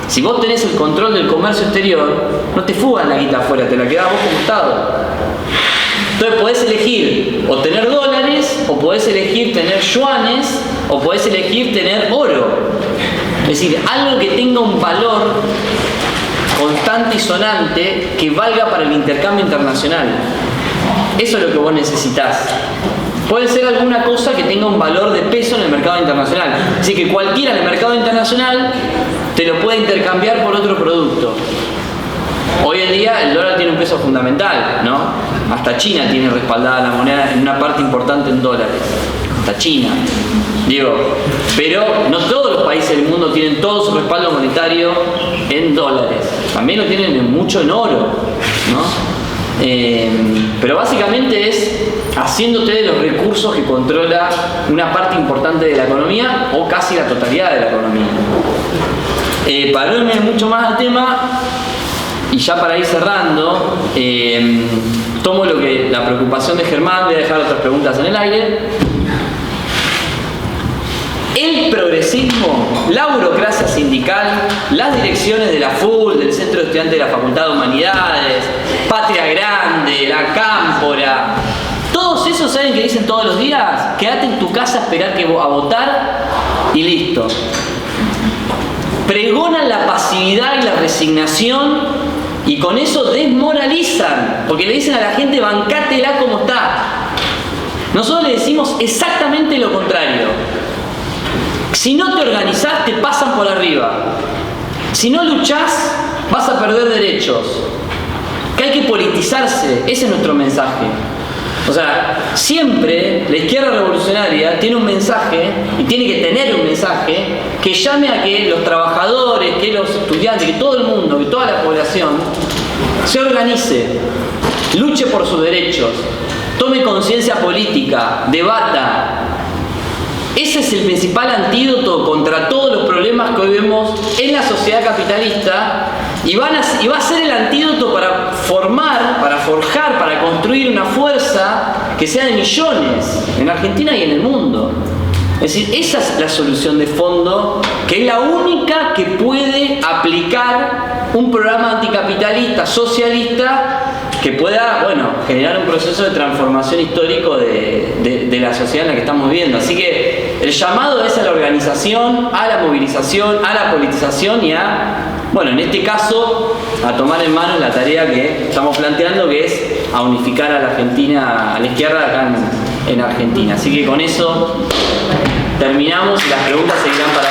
Si vos tenés el control del comercio exterior, no te fugan la guita afuera, te la quedás vos como Estado. Entonces podés elegir o tener dólares, o podés elegir tener yuanes, o podés elegir tener oro. Es decir, algo que tenga un valor constante y sonante que valga para el intercambio internacional. Eso es lo que vos necesitás. Puede ser alguna cosa que tenga un valor de peso en el mercado internacional. Así que cualquiera en el mercado internacional te lo puede intercambiar por otro producto. Hoy en día el dólar tiene un peso fundamental, ¿no? Hasta China tiene respaldada la moneda en una parte importante en dólares. Hasta China. Digo, pero no todos los países del mundo tienen todo su respaldo monetario en dólares. También lo tienen mucho en oro, ¿no? Pero básicamente es haciéndote de los recursos que controla una parte importante de la economía o casi la totalidad de la economía. Para no irme mucho más al tema y ya para ir cerrando, tomo la preocupación de Germán, voy a dejar otras preguntas en el aire. El progresismo, la burocracia sindical, las direcciones de la FUL, del Centro de Estudiantes de la Facultad de Humanidades, Patria Grande, la Cámpora, todos esos, ¿saben qué dicen todos los días? Quédate en tu casa a esperar a votar y listo. Pregonan la pasividad y la resignación y con eso desmoralizan, porque le dicen a la gente bancátela como está. Nosotros le decimos exactamente lo contrario. Si no te organizás, te pasan por arriba. Si no luchás, vas a perder derechos. Que hay que politizarse, ese es nuestro mensaje. O sea, siempre la izquierda revolucionaria tiene un mensaje, y tiene que tener un mensaje, que llame a que los trabajadores, que los estudiantes, que todo el mundo, que toda la población se organice, luche por sus derechos, tome conciencia política, debata. Ese es el principal antídoto contra todos los problemas que hoy vemos en la sociedad capitalista, y va a ser el antídoto para formar, para forjar, para construir una fuerza que sea de millones en Argentina y en el mundo. Es decir, esa es la solución de fondo, que es la única que puede aplicar un programa anticapitalista, socialista, que pueda, bueno, generar un proceso de transformación histórico de la sociedad en la que estamos viviendo. Así que el llamado es a la organización, a la movilización, a la politización y a, bueno, en este caso, a tomar en manos la tarea que estamos planteando, que es a unificar a la Argentina, a la izquierda acá en Argentina. Así que con eso terminamos y las preguntas seguirán para